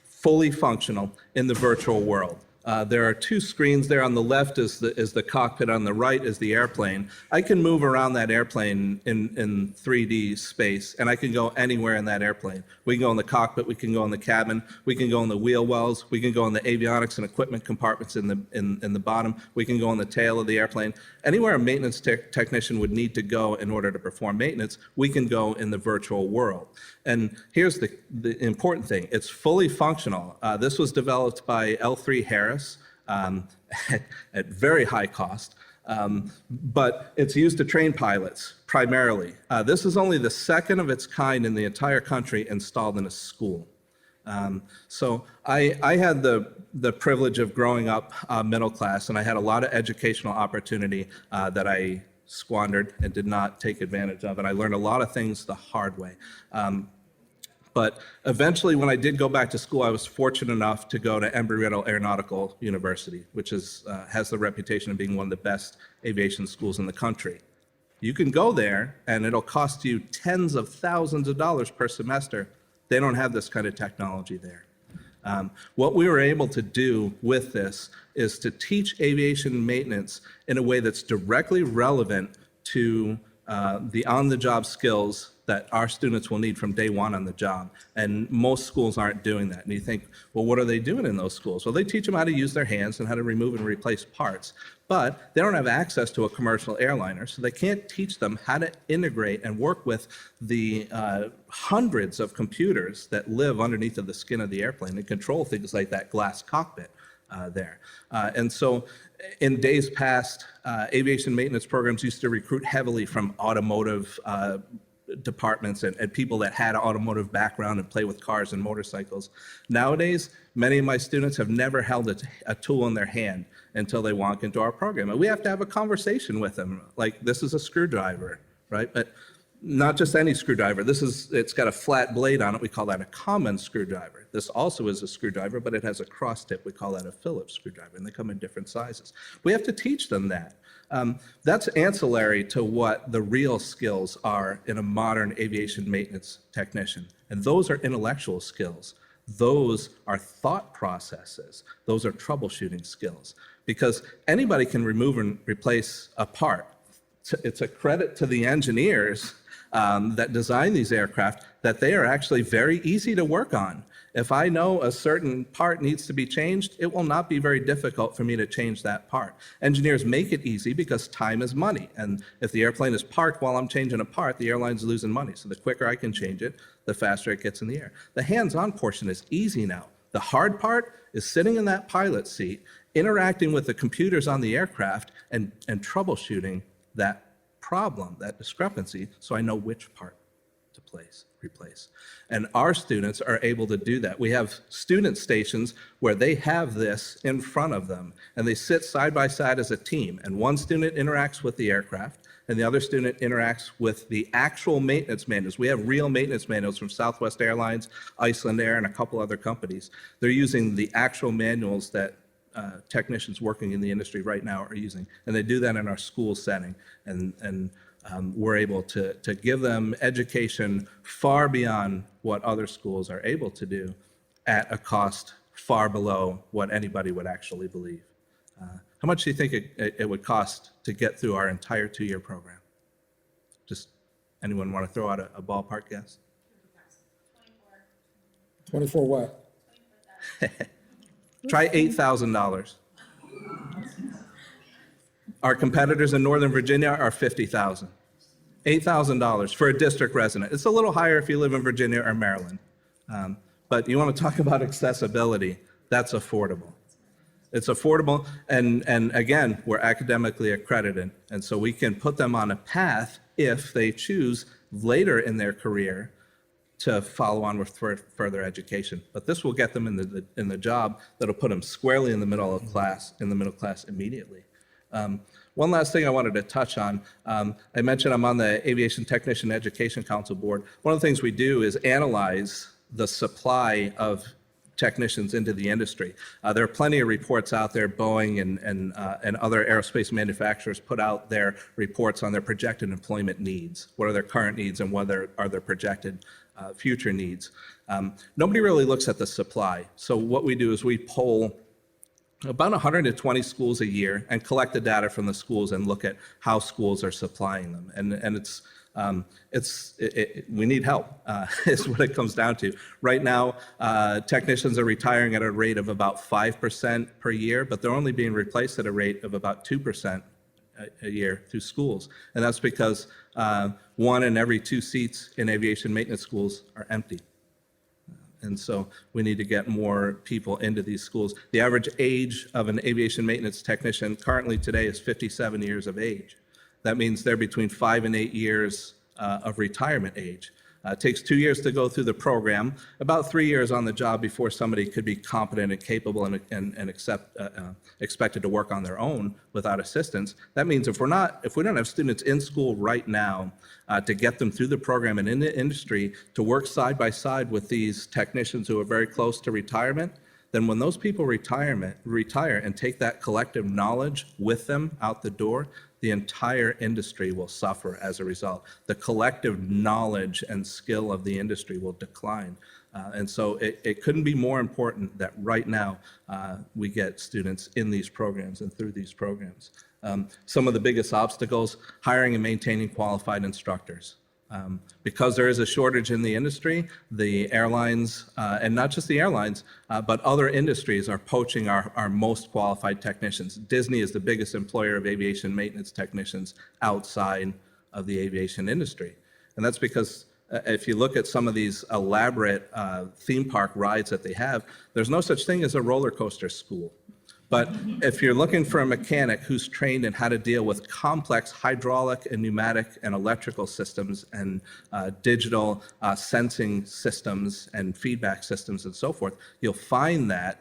S4: fully functional in the virtual world. There are two screens there. On the left is the cockpit, on the right is the airplane. I can move around that airplane in 3D space, and I can go anywhere in that airplane. We can go in the cockpit, we can go in the cabin, we can go in the wheel wells, we can go in the avionics and equipment compartments in the bottom, we can go in the tail of the airplane. Anywhere a maintenance technician would need to go in order to perform maintenance, we can go in the virtual world. And here's the important thing. It's fully functional. This was developed by L3 Harris at very high cost, but it's used to train pilots primarily. This is only the second of its kind in the entire country installed in a school. So I had the privilege of growing up middle class, and I had a lot of educational opportunity that I squandered and did not take advantage of, and I learned a lot of things the hard way. But eventually, when I did go back to school, I was fortunate enough to go to Embry-Riddle Aeronautical University, which has the reputation of being one of the best aviation schools in the country. You can go there, and it'll cost you tens of thousands of dollars per semester. They don't have this kind of technology there. What we were able to do with this is to teach aviation maintenance in a way that's directly relevant to the on-the-job skills that our students will need from day one on the job. And most schools aren't doing that. And you think, well, what are they doing in those schools? Well, they teach them how to use their hands and how to remove and replace parts. But they don't have access to a commercial airliner, so they can't teach them how to integrate and work with the hundreds of computers that live underneath of the skin of the airplane and control things like that glass cockpit there. And so in days past, aviation maintenance programs used to recruit heavily from automotive departments and people that had an automotive background and play with cars and motorcycles. Nowadays, many of my students have never held a tool in their hand until they walk into our program. And we have to have a conversation with them, like, this is a screwdriver, right? But Not just any screwdriver. It's got a flat blade on it. We call that a common screwdriver. This also is a screwdriver, but it has a cross tip. We call that a Phillips screwdriver, and they come in different sizes. We have to teach them that. That's ancillary to what the real skills are in a modern aviation maintenance technician. And those are intellectual skills. Those are thought processes. Those are troubleshooting skills. Because anybody can remove and replace a part. It's a credit to the engineers that design these aircraft that they are actually very easy to work on. If I know a certain part needs to be changed, it will not be very difficult for me to change that part. Engineers make it easy because time is money. And if the airplane is parked while I'm changing a part, the airline's losing money. So the quicker I can change it, the faster it gets in the air. The hands-on portion is easy now. The hard part is sitting in that pilot seat, interacting with the computers on the aircraft and troubleshooting that problem, that discrepancy, so I know which part to replace. And our students are able to do that. We have student stations where they have this in front of them, and they sit side by side as a team, and one student interacts with the aircraft, and the other student interacts with the actual maintenance manuals. We have real maintenance manuals from Southwest Airlines, Iceland Air, and a couple other companies. They're using the actual manuals that technicians working in the industry right now are using. And they do that in our school setting. And we're able to give them education far beyond what other schools are able to do at a cost far below what anybody would actually believe. How much do you think it would cost to get through our entire 2-year program? Just anyone want to throw out a ballpark guess?
S2: 24 what?
S4: Try $8,000. Our competitors in Northern Virginia are $50,000. $8,000 for a district resident. It's a little higher if you live in Virginia or Maryland. But you want to talk about accessibility, that's affordable. It's affordable, and again, we're academically accredited, and so we can put them on a path if they choose later in their career to follow on with further education. But this will get them in the job that'll put them squarely in the middle class immediately. One last thing I wanted to touch on. I mentioned I'm on the Aviation Technician Education Council Board. One of the things we do is analyze the supply of technicians into the industry. There are plenty of reports out there. Boeing and other aerospace manufacturers put out their reports on their projected employment needs. What are their current needs and what are their projected future needs? Nobody really looks at the supply. So what we do is we poll about 120 schools a year and collect the data from the schools and look at how schools are supplying them. And we need help, is what it comes down to. Right now, technicians are retiring at a rate of about 5% per year, but they're only being replaced at a rate of about 2% a year through schools. And that's because 1 in every 2 seats in aviation maintenance schools are empty. And so we need to get more people into these schools. The average age of an aviation maintenance technician currently today is 57 years of age. That means they're between 5 and 8 years of retirement age. It takes 2 years to go through the program, about 3 years on the job before somebody could be competent and capable and expected to work on their own without assistance. That means if we don't have students in school right now to get them through the program and in the industry to work side by side with these technicians who are very close to retirement, then when those people retire and take that collective knowledge with them out the door, the entire industry will suffer as a result. The collective knowledge and skill of the industry will decline. And so it couldn't be more important that right now we get students in these programs and through these programs. Some of the biggest obstacles, hiring and maintaining qualified instructors. Because there is a shortage in the industry, the airlines, and not just the airlines, but other industries are poaching our most qualified technicians. Disney is the biggest employer of aviation maintenance technicians outside of the aviation industry. And that's because if you look at some of these elaborate theme park rides that they have, there's no such thing as a roller coaster school. But if you're looking for a mechanic who's trained in how to deal with complex hydraulic and pneumatic and electrical systems and digital sensing systems and feedback systems and so forth, you'll find that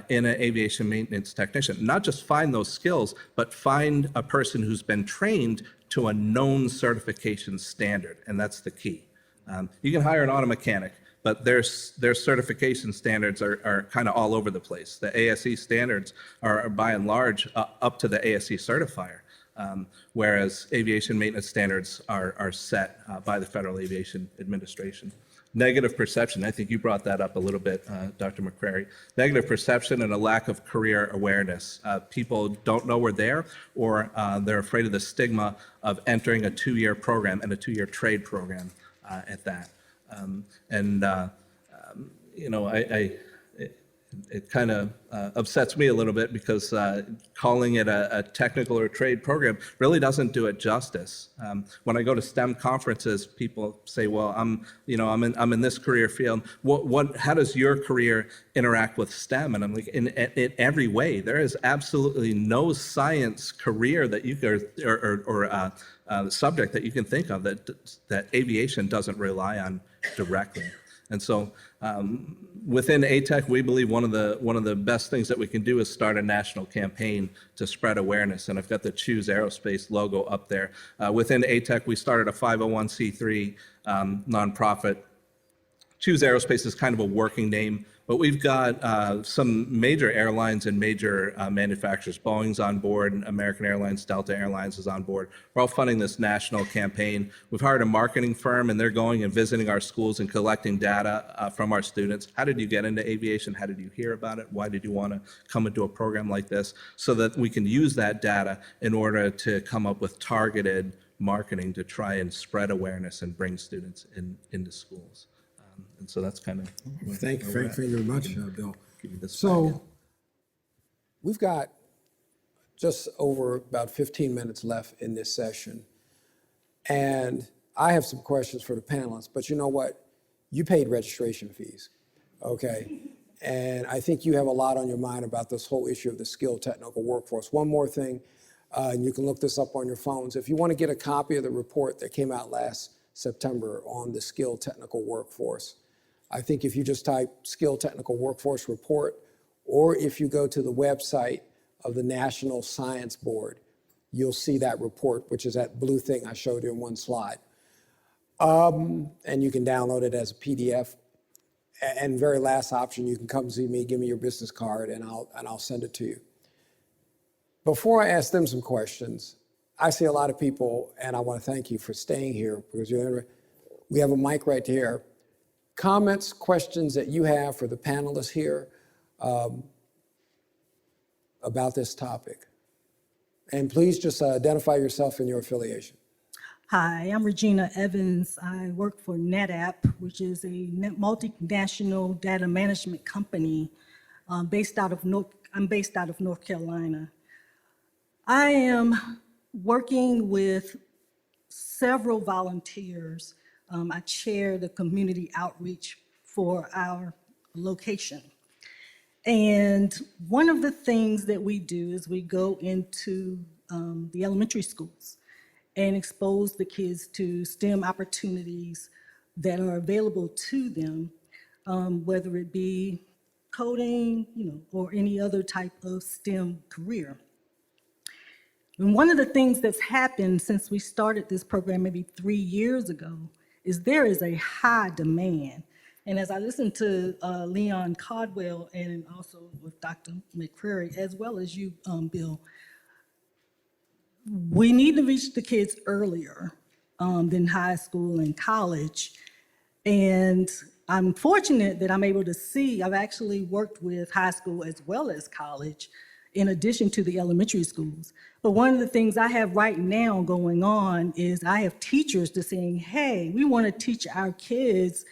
S4: in an aviation maintenance technician. Not just find those skills, but find a person who's been trained to a known certification standard, and that's the key. You can hire an auto mechanic, but their certification standards are kind of all over the place. The ASE standards are by and large up to the ASE certifier, whereas aviation maintenance standards are set by the Federal Aviation Administration. Negative perception, I think you brought that up a little bit, Dr. McCrary. Negative perception and a lack of career awareness. People don't know we're there, or they're afraid of the stigma of entering a 2-year program and a 2-year trade program at that. It kind of upsets me a little bit because calling it a technical or trade program really doesn't do it justice. When I go to STEM conferences, people say, "Well, I'm in this career field. How does your career interact with STEM?" And I'm like, in every way. There is absolutely no science career that you could or subject that you can think of that aviation doesn't rely on directly. And so within ATEC, we believe one of the best things that we can do is start a national campaign to spread awareness. And I've got the Choose Aerospace logo up there. Within ATEC, we started a 501c3 nonprofit. Choose Aerospace is kind of a working name, but we've got some major airlines and major manufacturers. Boeing's on board, and American Airlines, Delta Airlines is on board. We're all funding this national campaign. We've hired a marketing firm, and they're going and visiting our schools and collecting data from our students. How did you get into aviation? How did you hear about it? Why did you want to come into a program like this? So that we can use that data in order to come up with targeted marketing to try and spread awareness and bring students into schools. And so that's kind of.
S2: Thank you very much, Bill. So we've got just over about 15 minutes left in this session. And I have some questions for the panelists, but you know what? You paid registration fees, okay? And I think you have a lot on your mind about this whole issue of the skilled technical workforce. One more thing, and you can look this up on your phones. If you want to get a copy of the report that came out last September on the skilled technical workforce, I think if you just type skilled technical workforce report, or if you go to the website of the National Science Board, you'll see that report, which is that blue thing I showed you in one slide. And you can download it as a PDF. And very last option, you can come see me, give me your business card, and I'll send it to you. Before I ask them some questions, I see a lot of people, and I want to thank you for staying here, because we have a mic right here. Comments, questions that you have for the panelists here about this topic. And please just identify yourself and your affiliation.
S5: Hi, I'm Regina Evans. I work for NetApp, which is a multinational data management company based out of North Carolina. I am working with several volunteers. I chair the community outreach for our location. And one of the things that we do is we go into the elementary schools and expose the kids to STEM opportunities that are available to them, whether it be coding, or any other type of STEM career. And one of the things that's happened since we started this program maybe 3 years ago is there is a high demand. And as I listened to Leon Caldwell and also with Dr. McCrary, as well as you, Bill, we need to reach the kids earlier than high school and college. And I'm fortunate that I'm able to see, I've actually worked with high school as well as college, in addition to the elementary schools. But one of the things I have right now going on is I have teachers that saying, hey, we want to teach our kids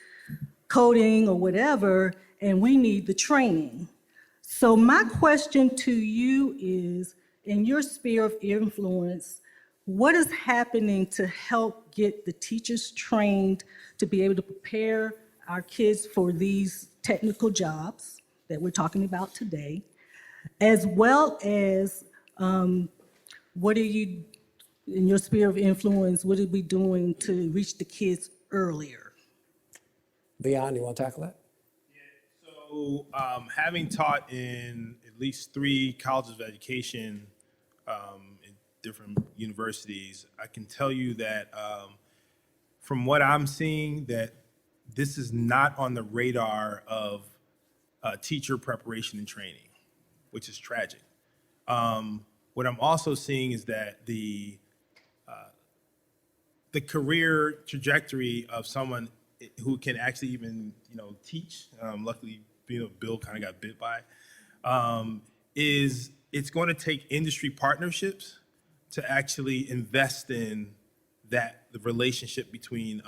S5: coding or whatever, and we need the training. So my question to you is, in your sphere of influence, what is happening to help get the teachers trained to be able to prepare our kids for these technical jobs that we're talking about today, as well as what are you, in your sphere of influence, what are we doing to reach the kids earlier?
S2: Leon, you want to tackle that?
S3: So having taught in at least 3 colleges of education different universities, I can tell you that from what I'm seeing, that this is not on the radar of teacher preparation and training, which is tragic. What I'm also seeing is that the career trajectory of someone who can actually even, teach, luckily, Bill kind of got bit by, is it's going to take industry partnerships to actually invest in the relationship between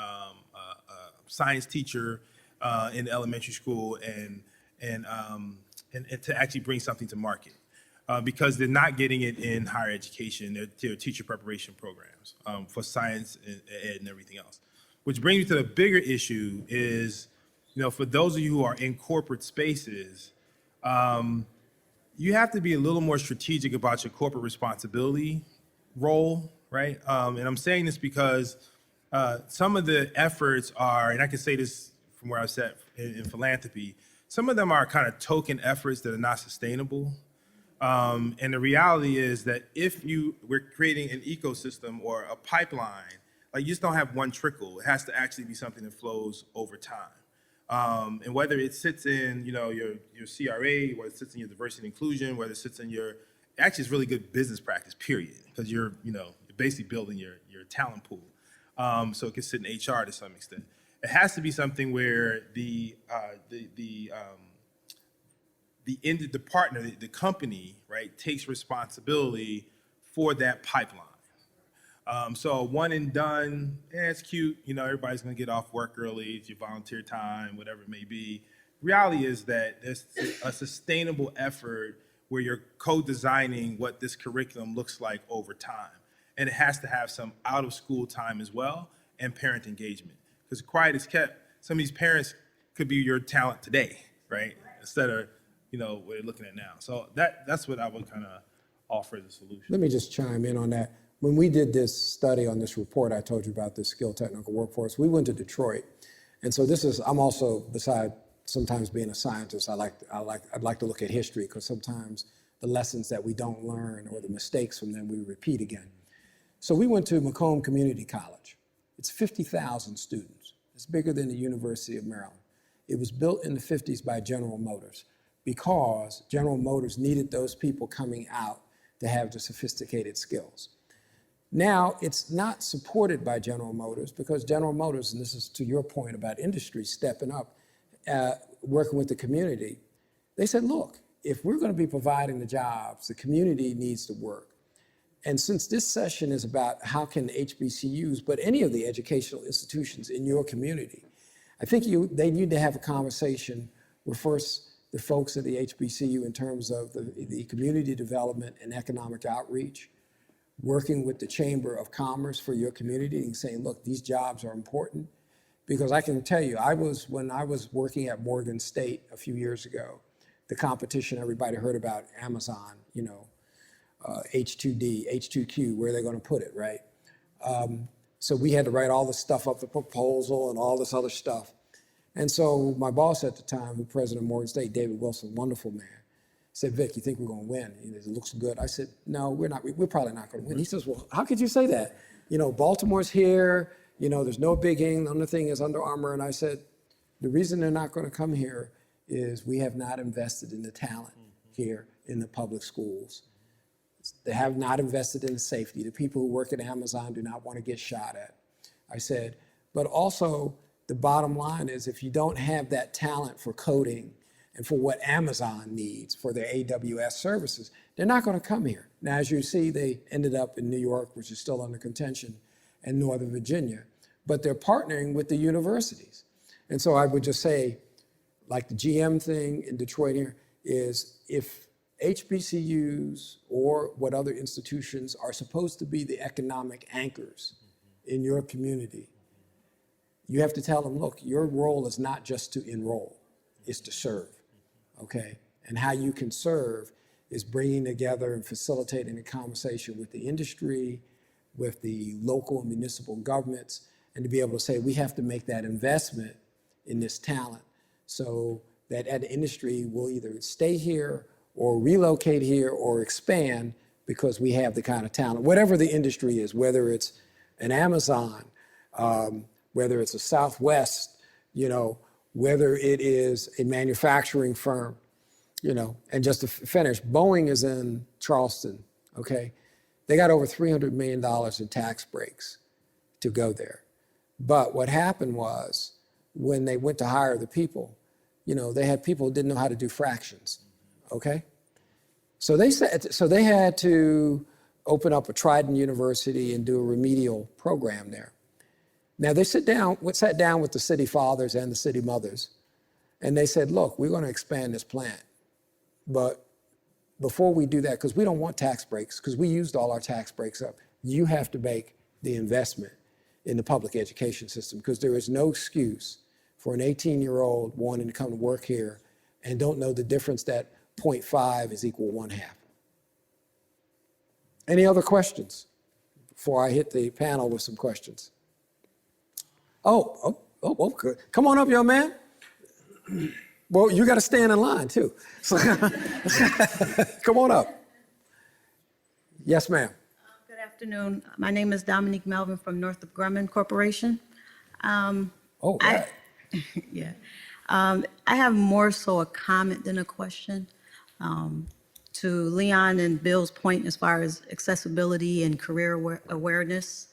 S3: science teacher in elementary school and to actually bring something to market. Because they're not getting it in higher education, their teacher preparation programs for science and ed and everything else. Which brings me to the bigger issue is, for those of you who are in corporate spaces, you have to be a little more strategic about your corporate responsibility role, right? And I'm saying this because some of the efforts are, and I can say this from where I've sat in philanthropy, some of them are kind of token efforts that are not sustainable. And the reality is that if we're creating an ecosystem or a pipeline, like you just don't have one trickle. It has to actually be something that flows over time. And whether it sits in, your CRA, whether it sits in your diversity and inclusion, whether it sits in actually it's really good business practice, period. Because you're basically building your talent pool. So it can sit in HR to some extent. It has to be something where the partner, the company, right, takes responsibility for that pipeline. So one and done, it's cute, everybody's gonna get off work early, it's your volunteer time, whatever it may be. Reality is that there's a sustainable effort where you're co-designing what this curriculum looks like over time. And it has to have some out of school time as well and parent engagement. Because quiet is kept, some of these parents could be your talent today, right? Instead of what we're looking at now. So that's what I would kind of offer as a solution.
S2: Let me just chime in on that. When we did this study on this report I told you about, this skilled technical workforce, we went to Detroit. And so I'm also, besides sometimes being a scientist, I'd like to look at history, because sometimes the lessons that we don't learn or the mistakes from them we repeat again. So we went to Macomb Community College. It's 50,000 students. It's bigger than the University of Maryland. It was built in the 50s by General Motors, because General Motors needed those people coming out to have the sophisticated skills. Now, it's not supported by General Motors because General Motors, and this is to your point about industry stepping up, working with the community, they said, look, if we're going to be providing the jobs, the community needs to work. And since this session is about how can HBCUs, but any of the educational institutions in your community, I think they need to have a conversation with first the folks at the HBCU in terms of the community development and economic outreach, working with the Chamber of Commerce for your community and saying, look, these jobs are important. Because I can tell you, when I was working at Morgan State a few years ago, the competition everybody heard about, Amazon, H2D, H2Q, where they're going to put it, right? So we had to write all this stuff up, the proposal and all this other stuff. And so my boss at the time, the president of Morgan State, David Wilson, wonderful man, said, Vic, you think we're going to win? It looks good. I said, no, we're not. We're probably not going to win. He says, well, how could you say that? Baltimore's here. There's no bigging. The only thing is Under Armour. And I said, the reason they're not going to come here is we have not invested in the talent here in the public schools. They have not invested in the safety. The people who work at Amazon do not want to get shot at. I said, but also the bottom line is if you don't have that talent for coding and for what Amazon needs for their AWS services, they're not going to come here. Now, as you see, they ended up in New York, which is still under contention, and Northern Virginia, but they're partnering with the universities. And so I would just say, like the GM thing in Detroit here, is if HBCUs or what other institutions are supposed to be the economic anchors in your community, you have to tell them, look, your role is not just to enroll, it's to serve, okay? And how you can serve is bringing together and facilitating a conversation with the industry, with the local and municipal governments, and to be able to say, we have to make that investment in this talent so that industry will either stay here or relocate here or expand because we have the kind of talent, whatever the industry is, whether it's an Amazon, whether it's a Southwest, whether it is a manufacturing firm, and just to finish, Boeing is in Charleston, okay? They got over $300 million in tax breaks to go there. But what happened was when they went to hire the people, they had people who didn't know how to do fractions, okay? So they had to open up a Trident University and do a remedial program there. Now they sat down with the city fathers and the city mothers, and they said, look, we're going to expand this plant. But before we do that, because we don't want tax breaks, because we used all our tax breaks up, you have to make the investment in the public education system, because there is no excuse for an 18-year-old wanting to come to work here and don't know the difference that 0.5 is equal 1/2. Any other questions before I hit the panel with some questions? Oh, good. Come on up, young man. Well, you got to stand in line, too. So come on up. Yes, ma'am.
S6: Good afternoon. My name is Dominique Melvin from Northrop Grumman Corporation.
S2: Right.
S6: Yeah. I have more so a comment than a question. To Leon and Bill's point as far as accessibility and career awareness.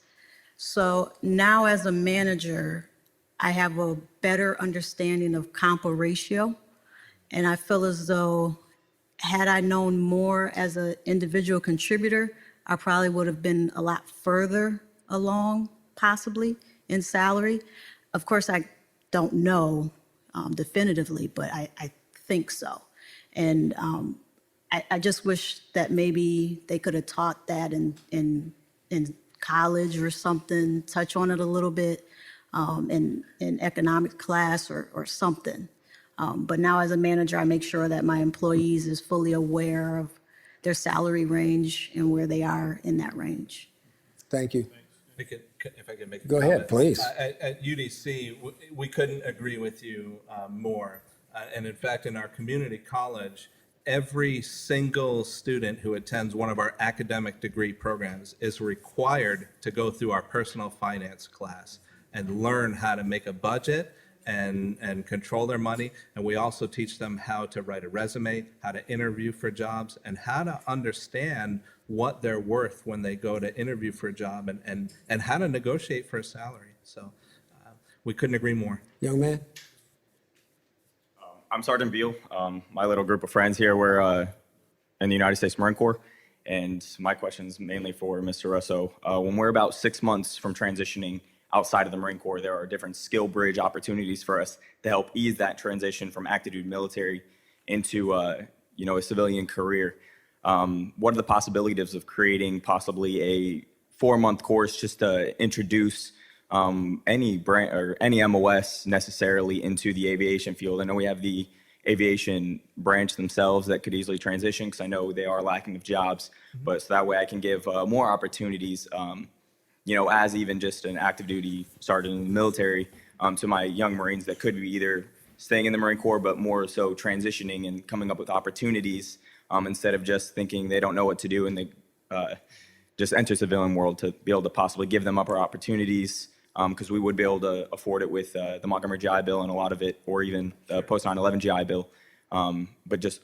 S6: So now as a manager, I have a better understanding of compa ratio. And I feel as though had I known more as an individual contributor, I probably would have been a lot further along, possibly, in salary. Of course, I don't know definitively, but I think so. And I just wish that maybe they could have taught that in college or something, touch on it a little bit in economics class or something. But now as a manager, I make sure that my employees is fully aware of their salary range and where they are in that range.
S2: Thank you.
S4: If I could make a
S2: Go
S4: comment.
S2: ahead, please.
S4: At UDC, we couldn't agree with you more. And in fact, in our community college, every single student who attends one of our academic degree programs is required to go through our personal finance class and learn how to make a budget and control their money. And we also teach them how to write a resume, how to interview for jobs, and how to understand what they're worth when they go to interview for a job and how to negotiate for a salary. So we couldn't agree more.
S2: Young man?
S7: I'm Sergeant Beal. My little group of friends here, we're in the United States Marine Corps, and my question is mainly for Mr. Russo. When we're about 6 months from transitioning outside of the Marine Corps, there are different skill bridge opportunities for us to help ease that transition from active duty military into a civilian career. What are the possibilities of creating possibly a 4-month course just to introduce any brand or any MOS necessarily into the aviation field? I know we have the aviation branch themselves that could easily transition, because I know they are lacking of jobs, but so that way I can give more opportunities, as even just an active duty sergeant in the military, to my young Marines that could be either staying in the Marine Corps, but more so transitioning and coming up with opportunities instead of just thinking they don't know what to do and they just enter civilian world, to be able to possibly give them upper opportunities, because we would be able to afford it with the Montgomery GI Bill and a lot of it, or even the post 9/11 GI Bill. But just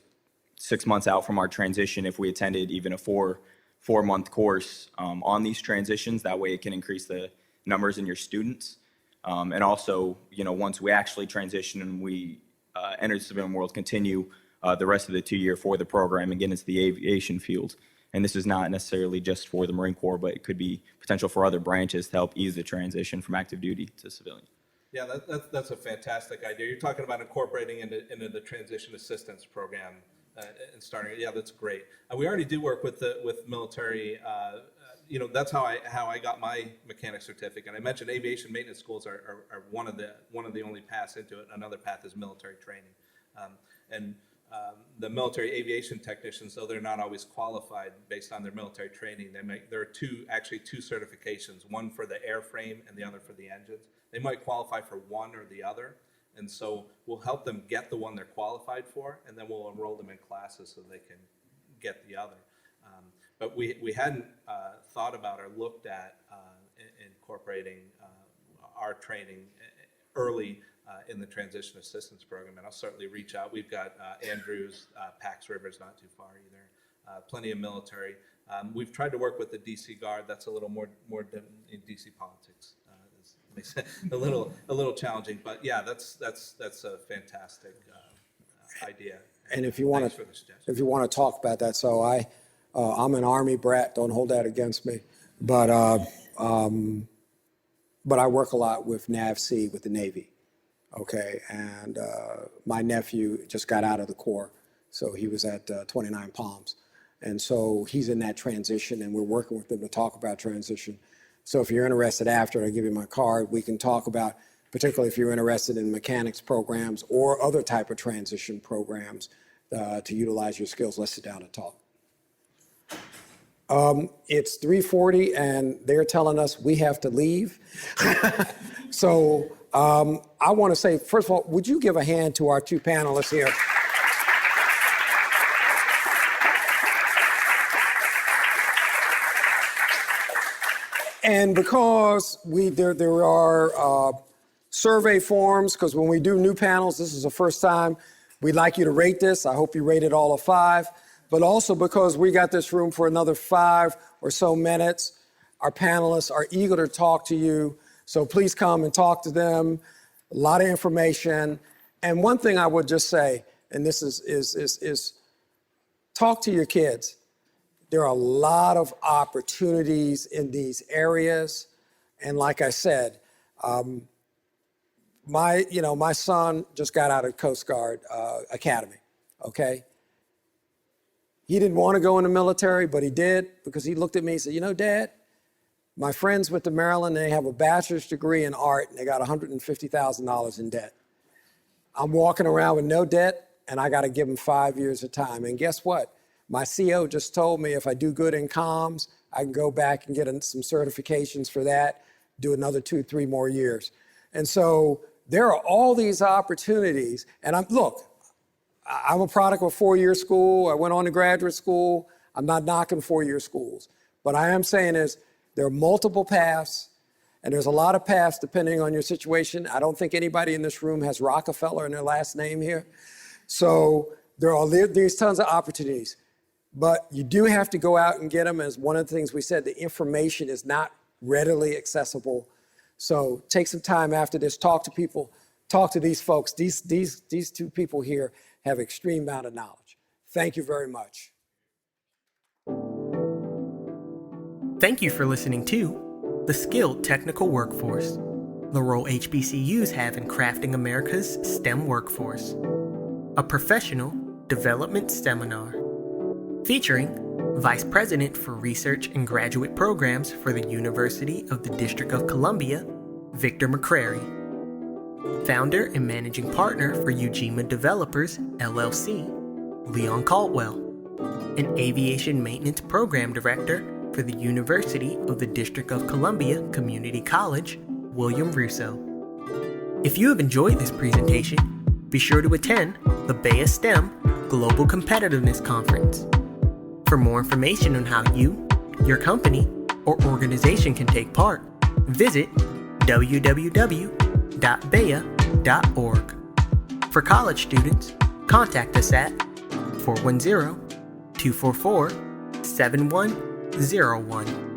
S7: 6 months out from our transition, if we attended even a four-month course on these transitions, that way it can increase the numbers in your students. And also, once we actually transition and we enter the civilian world, continue the rest of the 2-year for the program and get into the aviation field. And this is not necessarily just for the Marine Corps, but it could be potential for other branches to help ease the transition from active duty to civilian.
S4: Yeah, that's a fantastic idea. You're talking about incorporating into the transition assistance program and starting it. Yeah, that's great. We already do work with military. That's how I got my mechanic certificate. I mentioned aviation maintenance schools are one of the only paths into it. Another path is military training, and the military aviation technicians, though they're not always qualified based on their military training, there are two certifications, one for the airframe and the other for the engines. They might qualify for one or the other, and so we'll help them get the one they're qualified for, and then we'll enroll them in classes so they can get the other. But we hadn't thought about or looked at incorporating our training early in the transition assistance program, and I'll certainly reach out. We've got Andrews, Pax River's not too far either, plenty of military. We've tried to work with the DC Guard. That's a little more in DC politics. Makes it a little challenging, but yeah, that's a fantastic idea.
S2: And if you want to talk about that, so I'm an Army brat. Don't hold that against me, but I work a lot with NAVC with the Navy. Okay, and my nephew just got out of the Corps, so he was at 29 Palms, and so he's in that transition, and we're working with them to talk about transition. So if you're interested after I give you my card, we can talk about, particularly if you're interested in mechanics programs or other type of transition programs to utilize your skills. Let's sit down and talk. It's 3:40 and they're telling us we have to leave. So I want to say, first of all, would you give a hand to our two panelists here? And because there are survey forms, because when we do new panels, this is the first time, we'd like you to rate this. I hope you rate it all a 5. But also because we got this room for another 5 or so minutes, our panelists are eager to talk to you. So please come and talk to them. A lot of information. And one thing I would just say, and this is talk to your kids. There are a lot of opportunities in these areas. And like I said, my son just got out of Coast Guard Academy, okay? He didn't want to go in the military, but he did because he looked at me and said, you know, Dad, my friends went to Maryland, they have a bachelor's degree in art, and they got $150,000 in debt. I'm walking around with no debt, and I got to give them 5 years of time. And guess what? My CO just told me if I do good in comms, I can go back and get some certifications for that, do another 2-3 more years. And so there are all these opportunities. And I'm a product of a 4-year school. I went on to graduate school. I'm not knocking 4-year schools. What I am saying is there are multiple paths, and there's a lot of paths depending on your situation. I don't think anybody in this room has Rockefeller in their last name here. So there's tons of opportunities. But you do have to go out and get them. As one of the things we said, the information is not readily accessible. So take some time after this, talk to people, talk to these folks. These two people here have extreme amount of knowledge. Thank you very much.
S1: Thank you for listening to The Skilled Technical Workforce, the role HBCUs have in crafting America's STEM workforce, a professional development seminar featuring Vice President for Research and Graduate Programs for the University of the District of Columbia, Victor McCrary, Founder and Managing Partner for Ujima Developers, LLC, Leon Caldwell, and Aviation Maintenance Program Director for the University of the District of Columbia Community College, William Rousseau. If you have enjoyed this presentation, be sure to attend the BEYA STEM Global Competitiveness Conference. For more information on how you, your company, or organization can take part, visit www.beya.org. For college students, contact us at 410-244-7101.